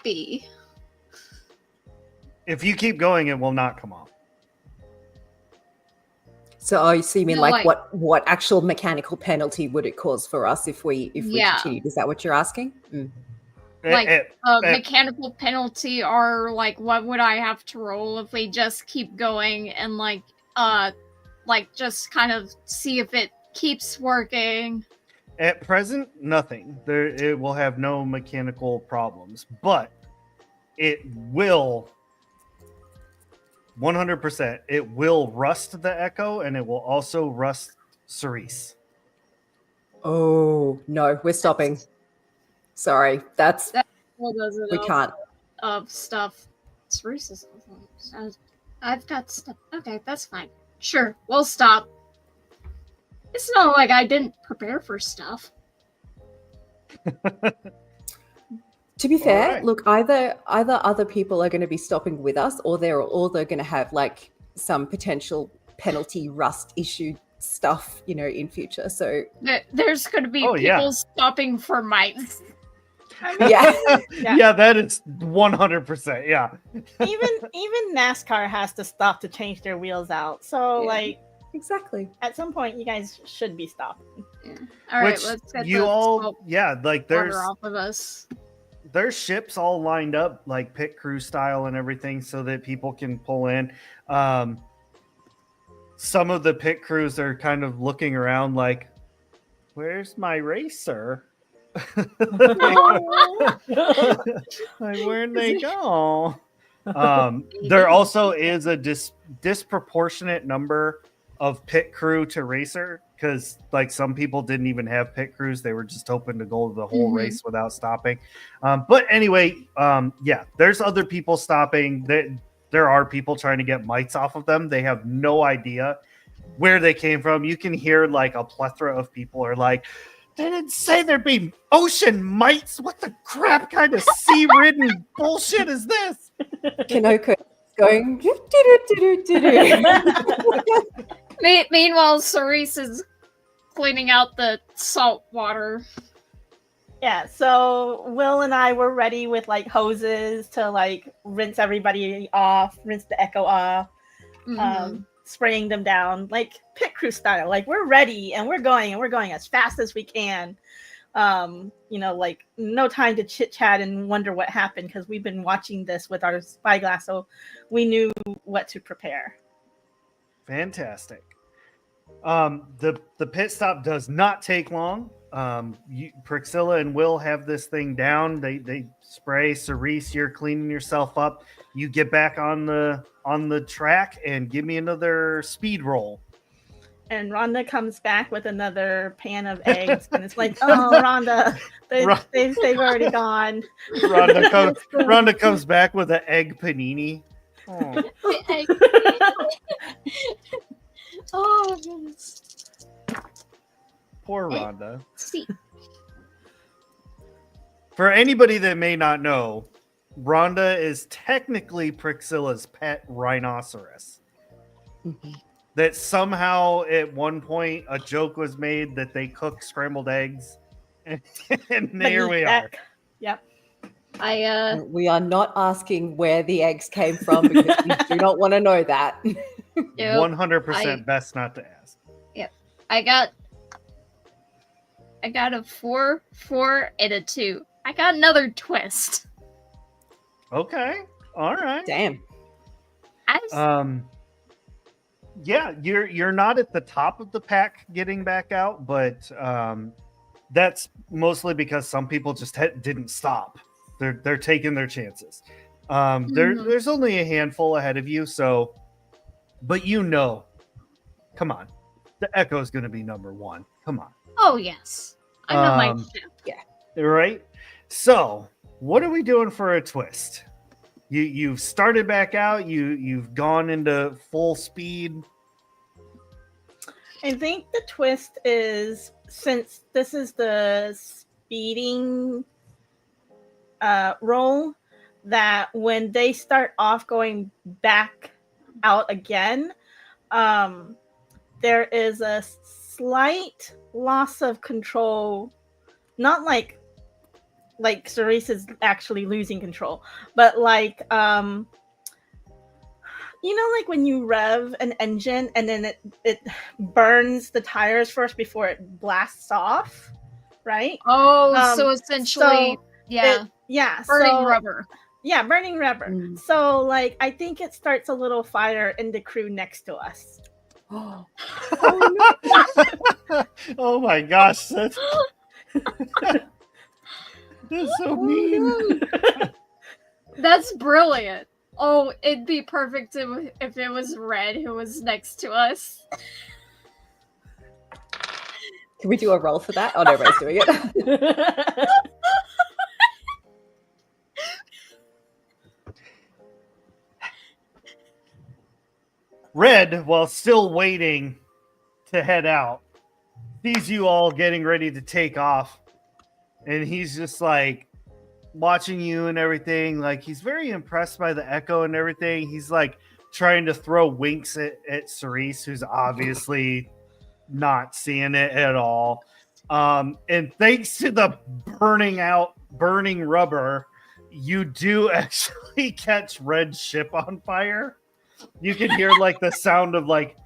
be? If you keep going, it will not come off. So, so you mean No, like like- what actual mechanical penalty would it cause for us if we Yeah. continued? Is that what you're asking? Like, mechanical penalty, or like what would I have to roll if we just keep going and like just kind of see if it keeps working? At present, nothing. It will have no mechanical problems, but it will 100%. It will rust the Echo, and it will also rust Cerise. Oh no, we're stopping. Sorry, that's Well, does it we all can't. of stuff? It's racist. I've got stuff. Okay, that's fine. Sure, we'll stop. It's not like I didn't prepare for stuff. To be fair, right. look, either other people are going to be stopping with us, or they're going to have like some potential penalty rust issue stuff, in future. So There's going to be Oh, people yeah. stopping for mites. yeah, Yeah, that is 100%. Yeah. Even NASCAR has to stop to change their wheels out. So Yeah. like exactly. at some point you guys should be stopping. All right, Which let's get you the all, salt yeah, like there's water off of us. ships all lined up like pit crew style and everything so that people can pull in. Some of the pit crews are kind of looking around like, where's my racer? Like, where'd they go? There also is a disproportionate number of pit crew to racer because like some people didn't even have pit crews. They were just hoping to go the whole race without stopping. But anyway, yeah, there's other people stopping. There are people trying to get mites off of them. They have no idea where they came from. You can hear like a plethora of people are like, they didn't say there'd be ocean mites. What the crap kind of sea-ridden bullshit is this? Kinoko going. Meanwhile, Cerise is cleaning out the salt water. Yeah, so Will and I were ready with like hoses to like rinse everybody off, rinse the echo off, spraying them down like pit crew style. Like we're ready and we're going as fast as we can. Like no time to chit chat and wonder what happened because we've been watching this with our spyglass, so we knew what to prepare. Fantastic. The pit stop does not take long. Priscilla and Will have this thing down. They spray. Cerise, you're cleaning yourself up. You get back on the track and give me another speed roll. And Rhonda comes back with another pan of eggs, and it's like, oh, Rhonda, they've already gone. Rhonda comes back with an egg panini. Oh. Oh, goodness. Poor Rhonda. See. For anybody that may not know, Rhonda is technically Priscilla's pet rhinoceros. That somehow at one point a joke was made that they cook scrambled eggs. And there we are. Yep. We are not asking where the eggs came from because we do not want to know that. 100% best not to ask. Yep. I got a 4, and a 2. I got another twist. Okay. All right. Damn. Yeah, you're not at the top of the pack getting back out, but that's mostly because some people just didn't stop. They're taking their chances. There's only a handful ahead of you, so. But come on, the Echo is going to be number one. Come on. Oh yes, I know my ship. Yeah. Right. So, what are we doing for a twist? You've started back out. You've gone into full speed. I think the twist is, since this is the speeding roll, that when they start off going back out again, there is a slight loss of control. Not like Cerise is actually losing control, but like like when you rev an engine and then it burns the tires first before it blasts off, right? Oh, so essentially, burning rubber. Yeah, burning rubber. So like I think it starts a little fire in the crew next to us. Oh, No. Oh my gosh, that's so mean. That's brilliant. Oh, it'd be perfect if it was Red who was next to us. can we do a roll for that? Oh, nobody's doing it. Red, while still waiting to head out, sees you all getting ready to take off, and he's just like watching you and everything. Like he's very impressed by the Echo and everything. He's like trying to throw winks at Cerise, who's obviously not seeing it at all. And thanks to the burning rubber, you do actually catch Red's ship on fire. You can hear like the sound of like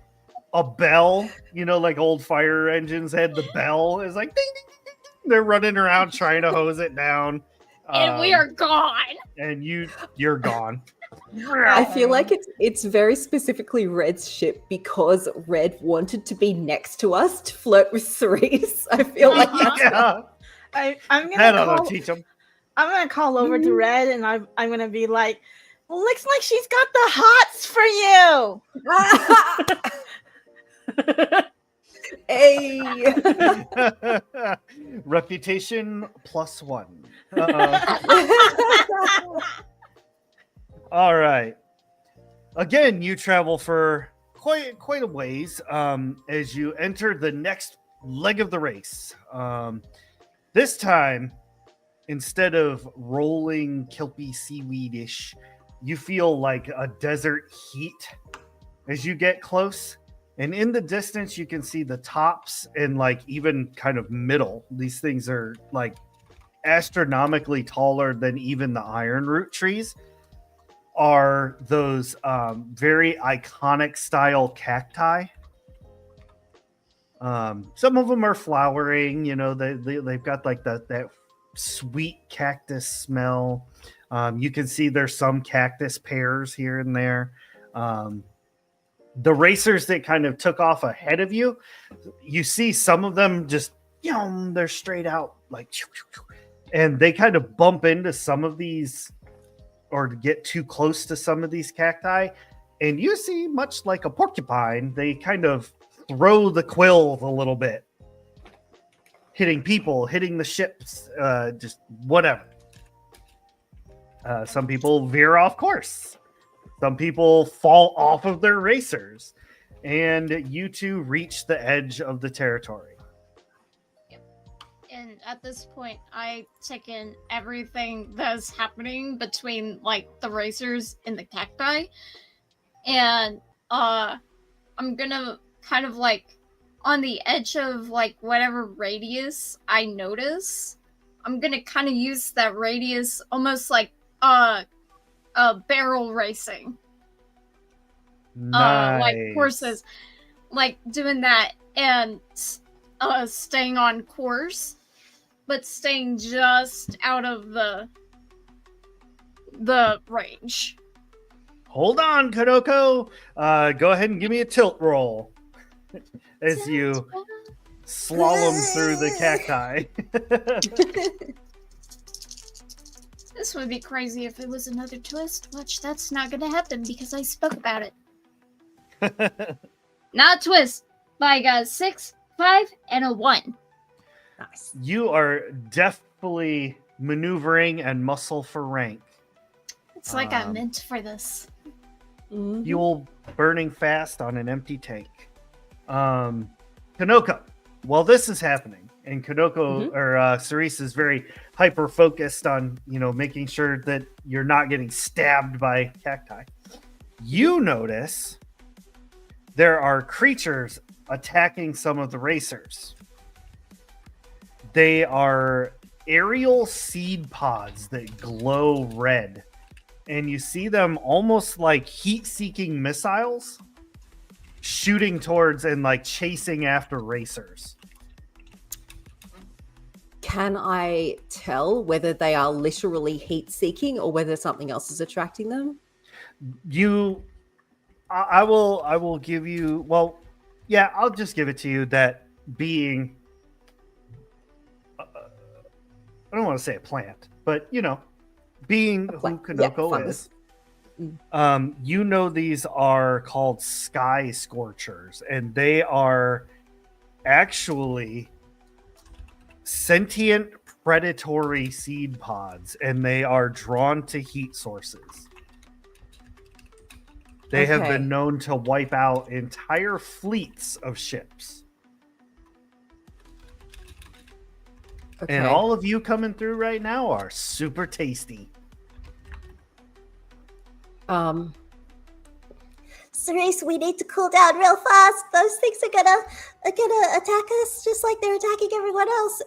a bell, like old fire engines had the bell. It's like ding, ding, ding, ding. They're running around trying to hose it down. And we are gone. And you're gone. I feel like it's very specifically Red's ship because Red wanted to be next to us to flirt with Cerise. I feel like that's I'm gonna teach them. I'm gonna call over to Red and I'm gonna be like, Looks like she's got the hots for you. Hey. Reputation +1. All right. Again, you travel for quite a ways as you enter the next leg of the race. This time, instead of rolling kelpy seaweedish, you feel like a desert heat as you get close. And in the distance, you can see the tops and like even kind of middle. These things are like astronomically taller than even the ironroot trees. Are those very iconic style cacti. Some of them are flowering, you know, they've got like that sweet cactus smell. You can see there's some cactus pears here and there. The racers that kind of took off ahead of you, you see some of them just, they're straight out like, and they kind of bump into some of these or get too close to some of these cacti. And you see, much like a porcupine, they kind of throw the quills a little bit, hitting people, hitting the ships, just whatever. Some people veer off course. Some people fall off of their racers, and you two reach the edge of the territory. And at this point, I take in everything that's happening between like the racers and the cacti, and I'm gonna kind of like on the edge of like whatever radius I notice. I'm gonna kind of use that radius almost like barrel racing. Nice. Like horses, like doing that and staying on course, but staying just out of the range. Hold on, Kodoko. Go ahead and give me a tilt roll as you slalom through the cacti. This would be crazy if it was another twist, which that's not gonna happen because I spoke about it. Not a twist, but I got a 6, 5, and a 1. Nice. You are deftly maneuvering and muscle for rank. It's like I'm meant for this. Mhm. Fuel burning fast on an empty tank. Kanoko, while this is happening, and Kanoko or Cerise is very hyper focused on making sure that you're not getting stabbed by cacti. You notice there are creatures attacking some of the racers. They are aerial seed pods that glow red. And you see them almost like heat-seeking missiles shooting towards and like chasing after racers. Can I tell whether they are literally heat-seeking or whether something else is attracting them? I will give you, well, yeah, I'll just give it to you that being, I don't want to say a plant, but being who Kanoko is, these are called sky scorchers, and they are actually sentient predatory seed pods, and they are drawn to heat sources. They have been known to wipe out entire fleets of ships. Okay. And all of you coming through right now are super tasty. Cerise, we need to cool down real fast. Those things are gonna attack us just like they're attacking everyone else.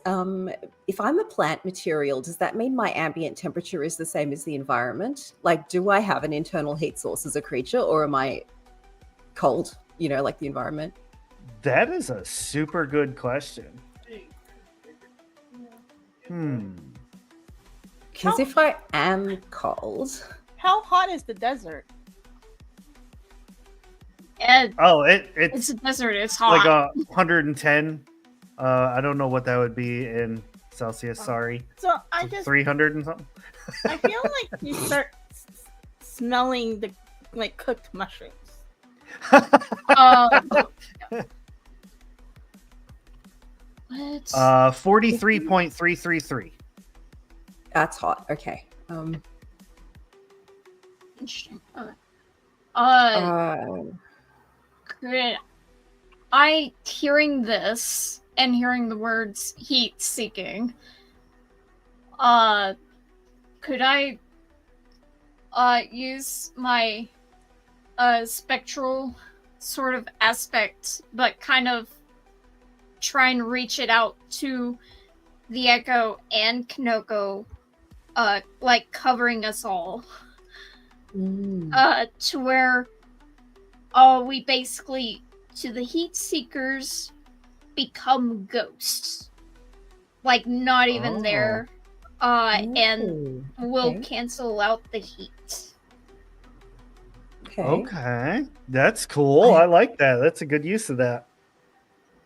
If I'm a plant material, does that mean my ambient temperature is the same as the environment? Like, do I have an internal heat source as a creature, or am I cold, like the environment? That is a super good question. Because if I am cold... How hot is the desert? And it's a desert. It's hot. like 110. I don't know what that would be in Celsius. Sorry. So I just 300 and something. I feel like you start smelling the like cooked mushrooms. What? 43.333. That's hot. Okay. Interesting. Uh, Could I, hearing this and hearing the words heat seeking, could I use my spectral sort of aspect, but kind of try and reach it out to the Echo and Kanoko, like covering us all, to where we basically, to the heat seekers, become ghosts, like not even there, and will cancel out the heat. Okay, that's cool. I like that. That's a good use of that.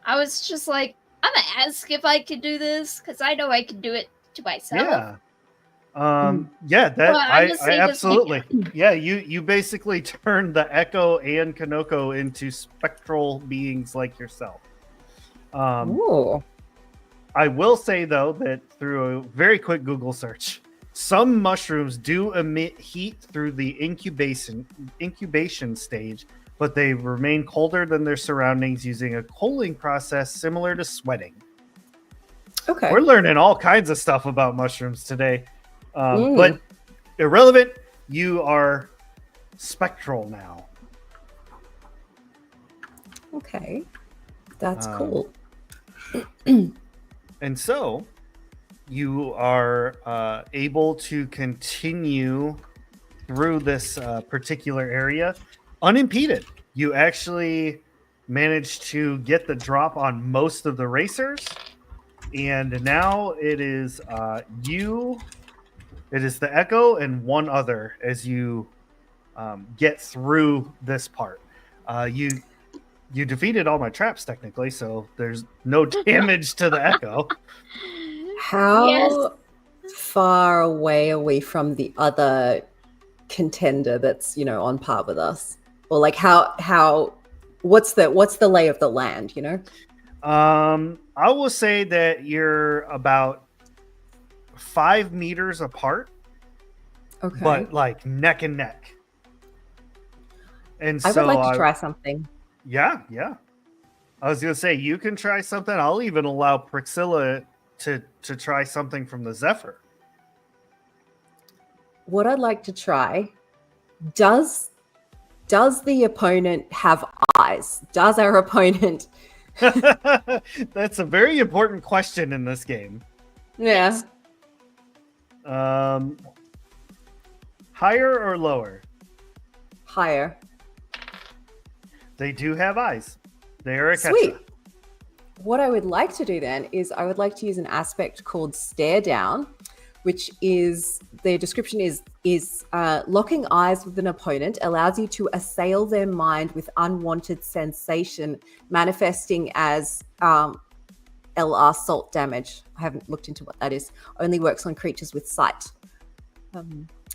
I was just like, I'm gonna ask if I could do this because I know I can do it to myself. Yeah. Yeah, that Well, I gonna say this absolutely. Yeah, you basically turn the Echo and Kanoko into spectral beings like yourself. Ooh. I will say though that through a very quick Google search, some mushrooms do emit heat through the incubation stage, but they remain colder than their surroundings using a cooling process similar to sweating. Okay. We're learning all kinds of stuff about mushrooms today. But irrelevant, you are spectral now. Okay. That's cool. And so you are able to continue through this particular area unimpeded. You actually managed to get the drop on most of the racers. And now it is it is the Echo and one other as you get through this part. You defeated all my traps technically, so there's no damage to the Echo. How far away are we from the other contender that's, on par with us? Or like what's the lay of the land, I will say that you're about 5 meters apart. Okay. But like neck and neck. And I so would like to try something. Yeah. I was gonna say you can try something. I'll even allow Priscilla to try something from the Zephyr. What I'd like to try, does the opponent have eyes? Does our opponent? That's a very important question in this game. Yeah. Higher or lower? Higher. They do have eyes. They are a Sweet. Ketra. What I would like to do then is I would like to use an aspect called Stare Down, which is, the description is locking eyes with an opponent allows you to assail their mind with unwanted sensation, manifesting as LR salt damage. I haven't looked into what that is. Only works on creatures with sight.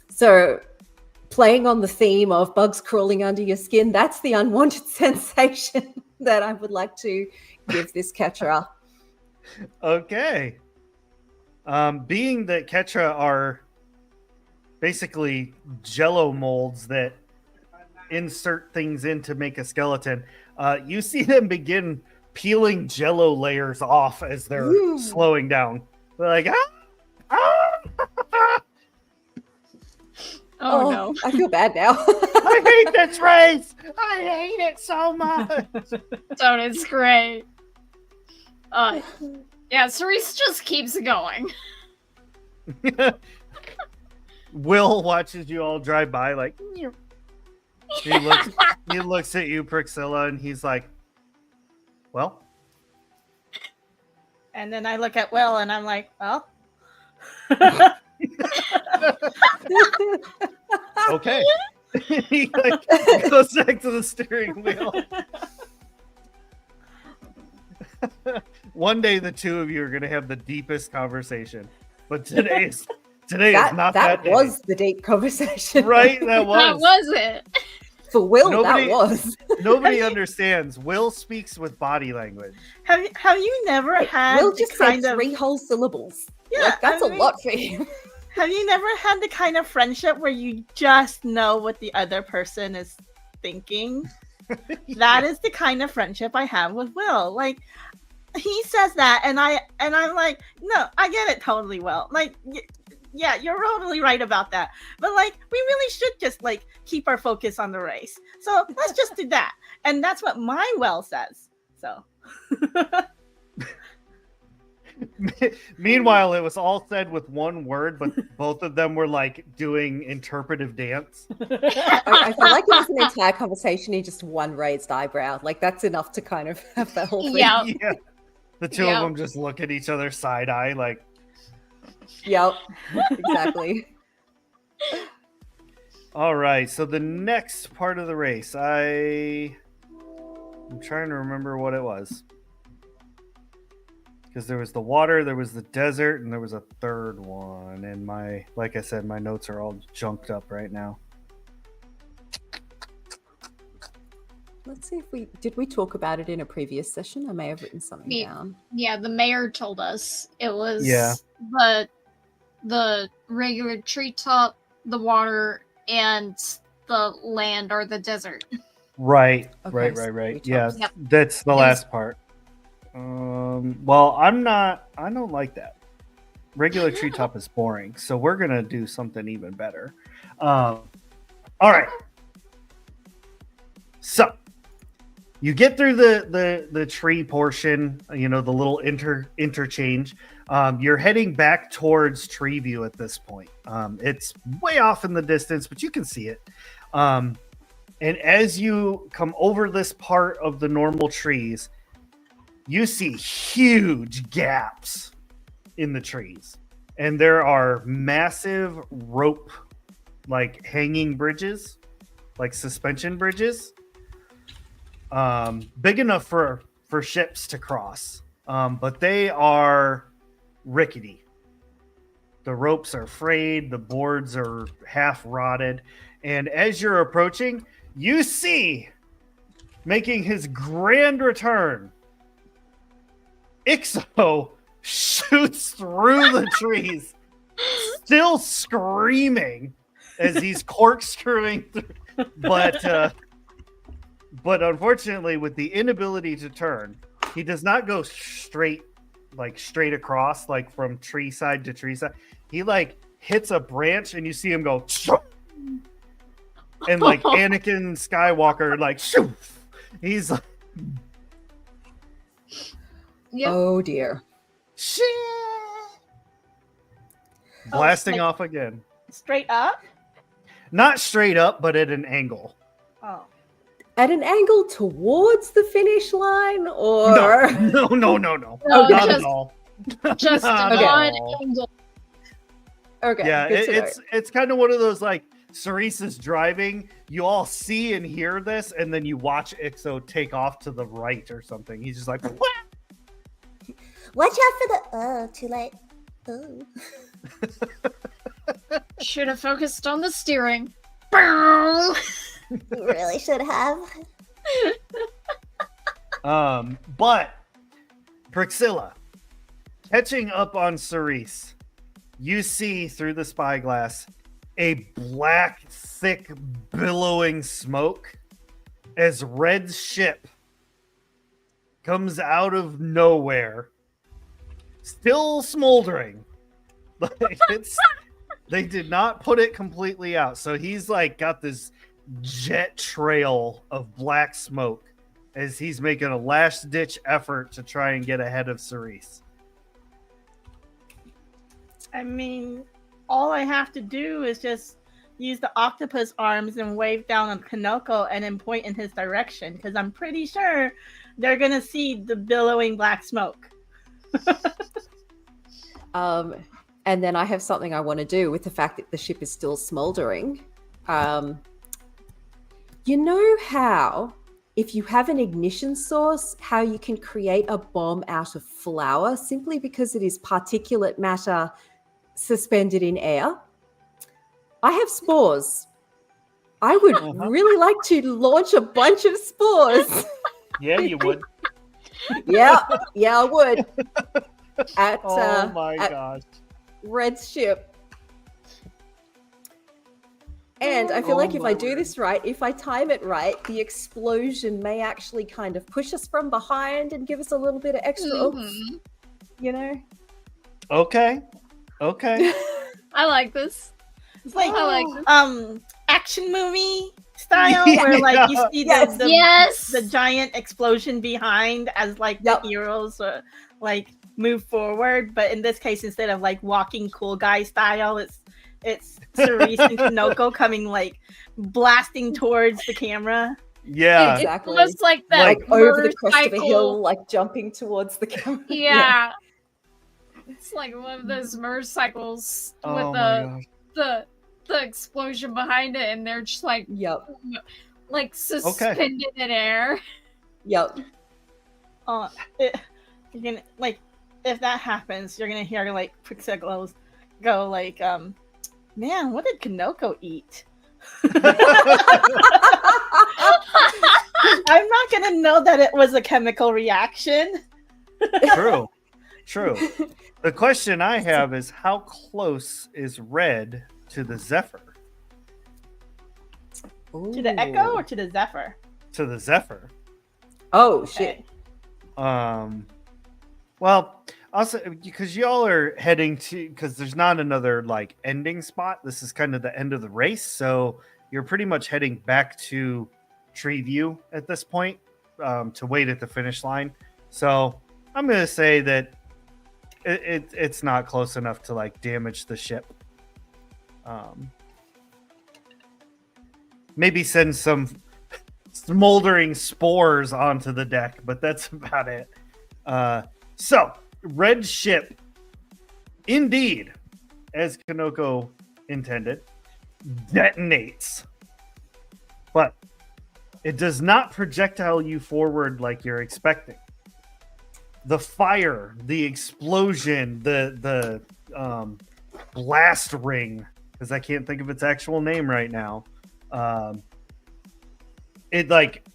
So playing on the theme of bugs crawling under your skin, that's the unwanted sensation that I would like to give this Ketra. Okay. Being that Ketra are basically jello molds that insert things in to make a skeleton, you see them begin peeling jello layers off as they're slowing down. They're like, Oh no. I feel bad now. I hate this race. I hate it so much. So it's great. Yeah, Cerise just keeps going. Will watches you all drive by like he looks at you, Priscilla, and he's like, well. And then I look at Will and I'm like, well. Okay. He like goes back to the steering wheel. One day the two of you are gonna have the deepest conversation. But Today is not that day. was the deep conversation. Right, that That was. was it. For Will, Nobody- that was. Nobody understands. Will speaks with body language. Have you never had Will the just said kind of 3 whole syllables. Yeah, Like, that's I a mean- lot for you. have you never had the kind of friendship where you just know what the other person is thinking? That is the kind of friendship I have with Will. Like, he says that, and I'm like, no, I get it totally, Will. Like, yeah, you're totally right about that. But like, we really should just like keep our focus on the race. So let's just do that. And that's what my Will says. So. Meanwhile, it was all said with one word, but both of them were like doing interpretive dance. I feel like it was an entire conversation in just one raised eyebrow. Like, that's enough to kind of have the whole thing. Yeah. Yeah. The two Yeah. of them just look at each other side eye, like, Yep. Exactly. all right. So the next part of the race, I'm trying to remember what it was. Because there was the water, there was the desert, and there was a third one. And like I said, my notes are all junked up right now. Let's see if we talk about it in a previous session? I may have written something Yeah. down. Yeah, the mayor told us it was Yeah. the regular treetop, the water, and the land or the desert. Right, Okay, right. so Yeah, Yep. that's the Yes. last part. Well, I don't like that. Regular treetop is boring, so we're gonna do something even better. All right. So you get through the tree portion, the little interchange. You're heading back towards Tree View at this point. It's way off in the distance, but you can see it. And as you come over this part of the normal trees, you see huge gaps in the trees. And there are massive rope, like hanging bridges, like suspension bridges, big enough for ships to cross. But they are rickety. The ropes are frayed, the boards are half rotted. And as you're approaching, you see, making his grand return, Ixo shoots through the trees, still screaming as he's corkscrewing through. But unfortunately, with the inability to turn, he does not go straight across, like from tree side to tree side. He like hits a branch, and you see him go, and like Anakin Skywalker, like shoo. He's like, Yep. Oh dear. shit, blasting like- off again. Straight up? Not straight up, but at an angle. Oh. At an angle towards the finish line, or No. No, Not just, at all. just Not an at odd all. angle. Okay, Yeah, good to know. it's kind of one of those, like, Cerise is driving, you all see and hear this, and then you watch Ixo take off to the right or something. He's just like, what? Watch out for the. Oh, too late. Oh. Should have focused on the steering. Bow! You really should have. But Priscilla, catching up on Cerise, you see through the spyglass a black, thick, billowing smoke as Red's ship comes out of nowhere, still smoldering. Like, they did not put it completely out, so he's like got this jet trail of black smoke as he's making a last ditch effort to try and get ahead of Cerise. I mean, all I have to do is just use the octopus arms and wave down on Kanoko and then point in his direction, because I'm pretty sure they're gonna see the billowing black smoke. And then I have something I want to do with the fact that the ship is still smoldering. You know how, if you have an ignition source, how you can create a bomb out of flour simply because it is particulate matter suspended in air. I have spores. I would really like to launch a bunch of spores. Yeah, you would. Yeah, I would. At Oh my at gosh. Red's ship. And I feel Oh like if my I do word. this right, if I time it right, the explosion may actually kind of push us from behind and give us a little bit of extra oomph, Mhm. you know? Okay. Okay. I like this. It's like I like this. action movie style where like you see Yes. the Yes. the giant explosion behind as like Yep. the heroes like move forward, but in this case instead of like walking cool guy style, it's Cerise and Kanoko coming like blasting towards the camera. Yeah. Exactly. It's almost like that Like over the crest of a motorcycle. hill, like jumping towards the camera. Yeah. It's like one of those motorcycles Oh with my gosh. the explosion behind it, and they're just like Yep. suspended in air. Yep. You're gonna like if that happens, you're gonna hear like Pixelos go like, man, what did Kanoko eat? I'm not gonna know that it was a chemical reaction. True. True. The question I have is how close is Red to the Zephyr? To the Echo or to the Zephyr? To the Zephyr. Oh shit. Well, also because y'all are heading to because there's not another like ending spot. This is kind of the end of the race, so you're pretty much heading back to Treeview at this point to wait at the finish line. So I'm gonna say that it's not close enough to like damage the ship. Maybe send some smoldering spores onto the deck, but that's about it. So, Red ship, indeed, as Kanoko intended, detonates. But it does not projectile you forward like you're expecting. The fire, the explosion, the blast ring, because I can't think of its actual name right now. It like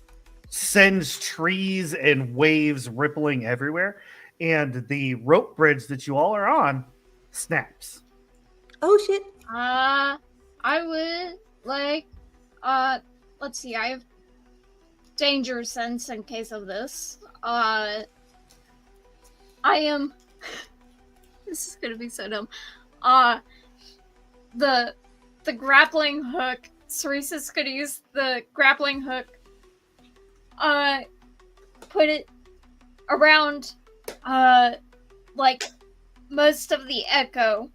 sends trees and waves rippling everywhere, and the rope bridge that you all are on snaps. Oh shit. I would like let's see, I have danger sense in case of this. I am this is gonna be so dumb. The grappling hook, Cerise is gonna use the grappling hook, put it around like most of the Echo,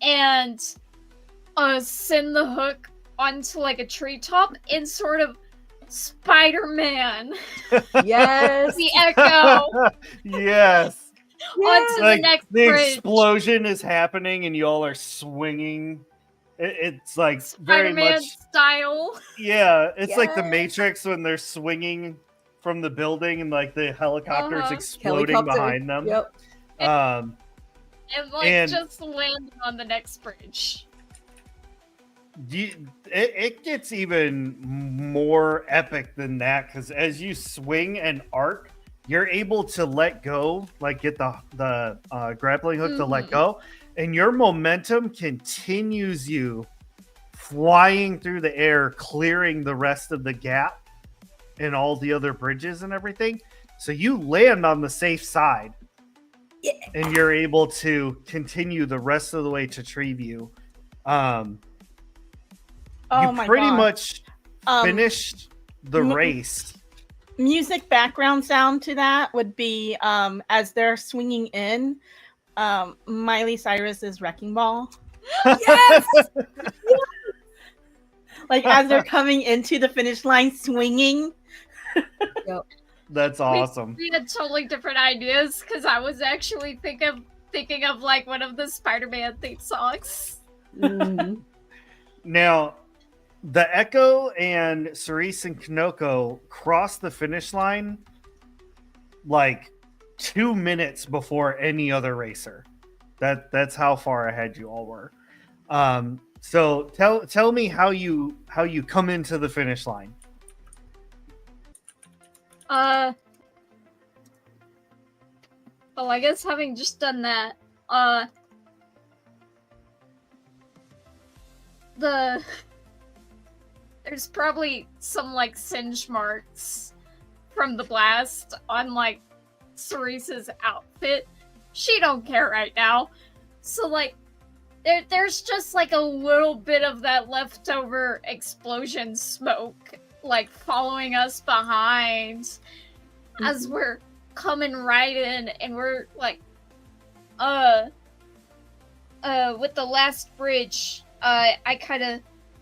and send the hook onto like a treetop in sort of Spider-Man Yes. the Echo Yes. onto Like the next the bridge. explosion is happening and you all are swinging. It's like very Spider-Man much style. yeah, it's like the Yes. Matrix when they're swinging from the building and like the helicopter's exploding Helicopter. behind them. Yep. Um And like And- just landing on the next bridge. it gets even more epic than that because as you swing and arc, you're able to let go, like get the grappling hook to let Mhm. go, and your momentum continues you flying through the air, clearing the rest of the gap and all the other bridges and everything. So you land on the safe side, and you're able to continue the rest of the way to Treeview. Oh You my pretty god. much finished the m- race. Music background sound to that would be as they're swinging in, Miley Cyrus's Wrecking Ball. Yes. Like as they're coming into the finish line swinging. That's awesome. We had totally different ideas because I was actually thinking of like one of the Spider-Man theme songs. Mhm. Now, the Echo and Cerise and Kanoko cross the finish line like 2 minutes before any other racer. That's how far ahead you all were. So tell me how you come into the finish line. Well, I guess having just done that, there's probably some like singe marks from the blast on like Cerise's outfit. She don't care right now. So like there's just like a little bit of that leftover explosion smoke like following us behind as we're coming right in, and we're like with the last bridge,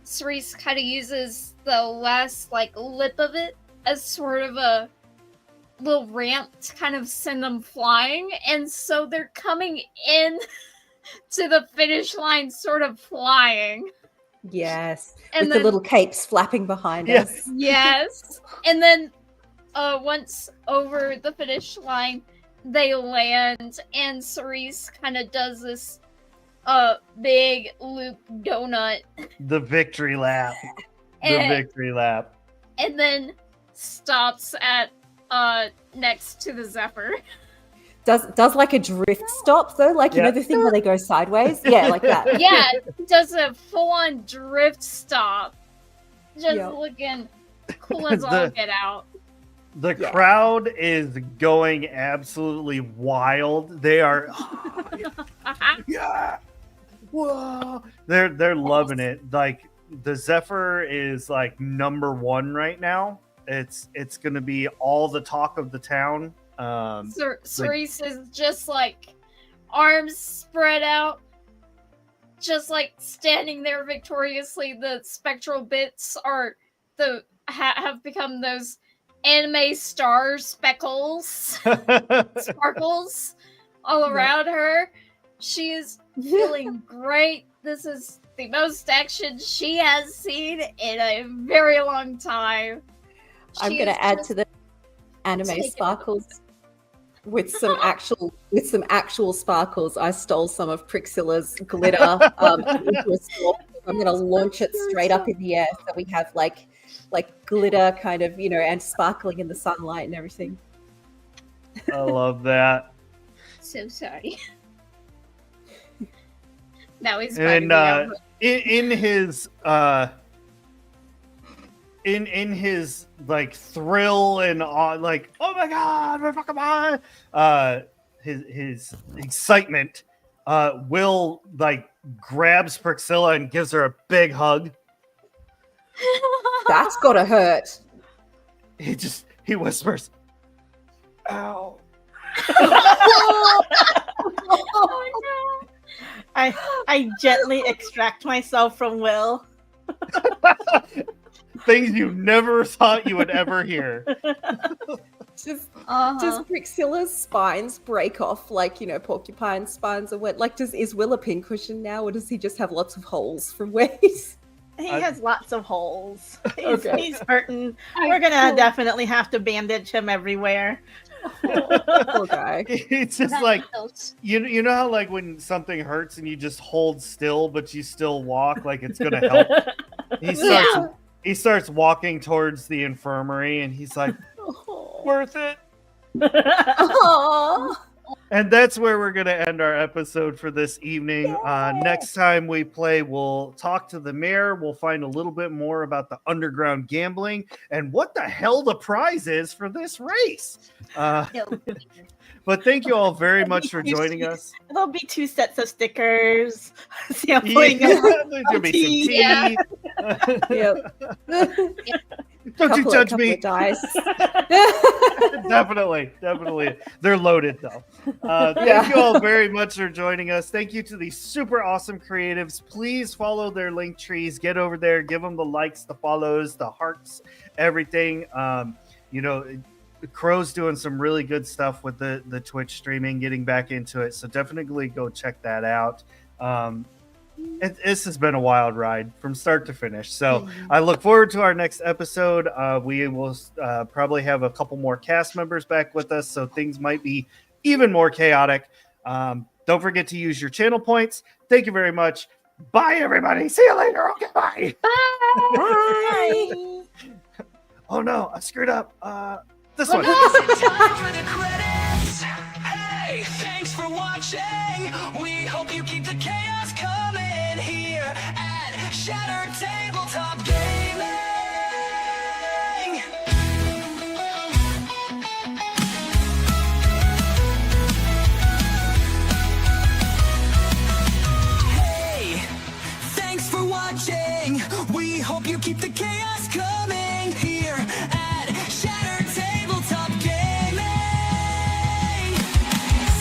Cerise kind of uses the last like lip of it as sort of a little ramp to kind of send them flying, and so they're coming in to the finish line sort of flying. Yes. And With then, the little capes flapping behind Yes. us. yes. And then once over the finish line, they land, and Cerise kind of does this big loop donut. The victory lap. Victory lap. And then stops at next to the Zephyr. Does like a drift stop though? Like, you know, the thing where they go sideways? Yeah, like that. Yeah, does a full-on drift stop. Just looking cool as all get out. The crowd is going absolutely wild. They are yeah. Whoa. They're loving it. Like the Zephyr is like number one right now. It's gonna be all the talk of the town. Cerise is just like arms spread out, just like standing there victoriously. The spectral bits are have become those anime star sparkles all around her. She is feeling great. This is the most action she has seen in a very long time. I'm going to add to the anime sparkles with some actual sparkles. I stole some of Prixilla's glitter into a sword. I'm going to launch it straight up in the air so we have like glitter kind of, you know, and sparkling in the sunlight and everything. I love that. So sorry. That was and in his like thrill and like, oh my god, we're fucking on, his excitement, Will like grabs Priscilla and gives her a big hug. That's gotta hurt. He whispers, ow. Oh no. I gently extract myself from Will. Things you never thought you would ever hear. Does Prixilla's spines break off like, you know, porcupine spines or what? Like, is Will a pincushion now, or does he just have lots of holes from where he's... He has lots of holes. He's hurting. I We're gonna definitely have to bandage him everywhere. Poor guy. It's just like you know how like when something hurts and you just hold still but you still walk like it's gonna help. He starts walking towards the infirmary and he's like, worth it. And that's where we're going to end our episode for this evening. Next time we play, we'll talk to the mayor. We'll find a little bit more about the underground gambling and what the hell the prize is for this race. But thank you all very much for joining us. There'll be 2 sets of stickers. There's going to be some tea. Don't you judge me. Definitely. They're loaded though. Thank you all very much for joining us. Thank you to these super awesome creatives. Please follow their link trees. Get over there. Give them the likes, the follows, the hearts, everything. You know, Crow's doing some really good stuff with the Twitch streaming, getting back into it. So definitely go check that out. This has been a wild ride from start to finish. So I look forward to our next episode. We will probably have a couple more cast members back with us, so things might be even more chaotic. Don't forget to use your channel points. Thank you very much. Bye, everybody. See you later. Okay, bye. Bye. Oh no, I screwed up. This one. Time for the credits. Hey, thanks for watching. We hope you keep the chaos coming here at Shattered Tabletop Gaming. Hey, thanks for watching. We hope you keep the chaos coming here at Shattered Tabletop Gaming.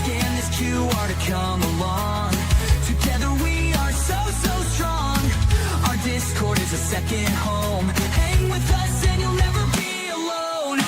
Scan this QR to come along. Together we are so strong. Our Discord is a second home. Hang with us and you'll never be alone.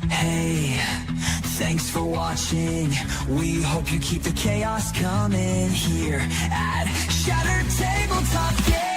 Hey, thanks for watching. We hope you keep the chaos coming here at Shattered Tabletop Gaming.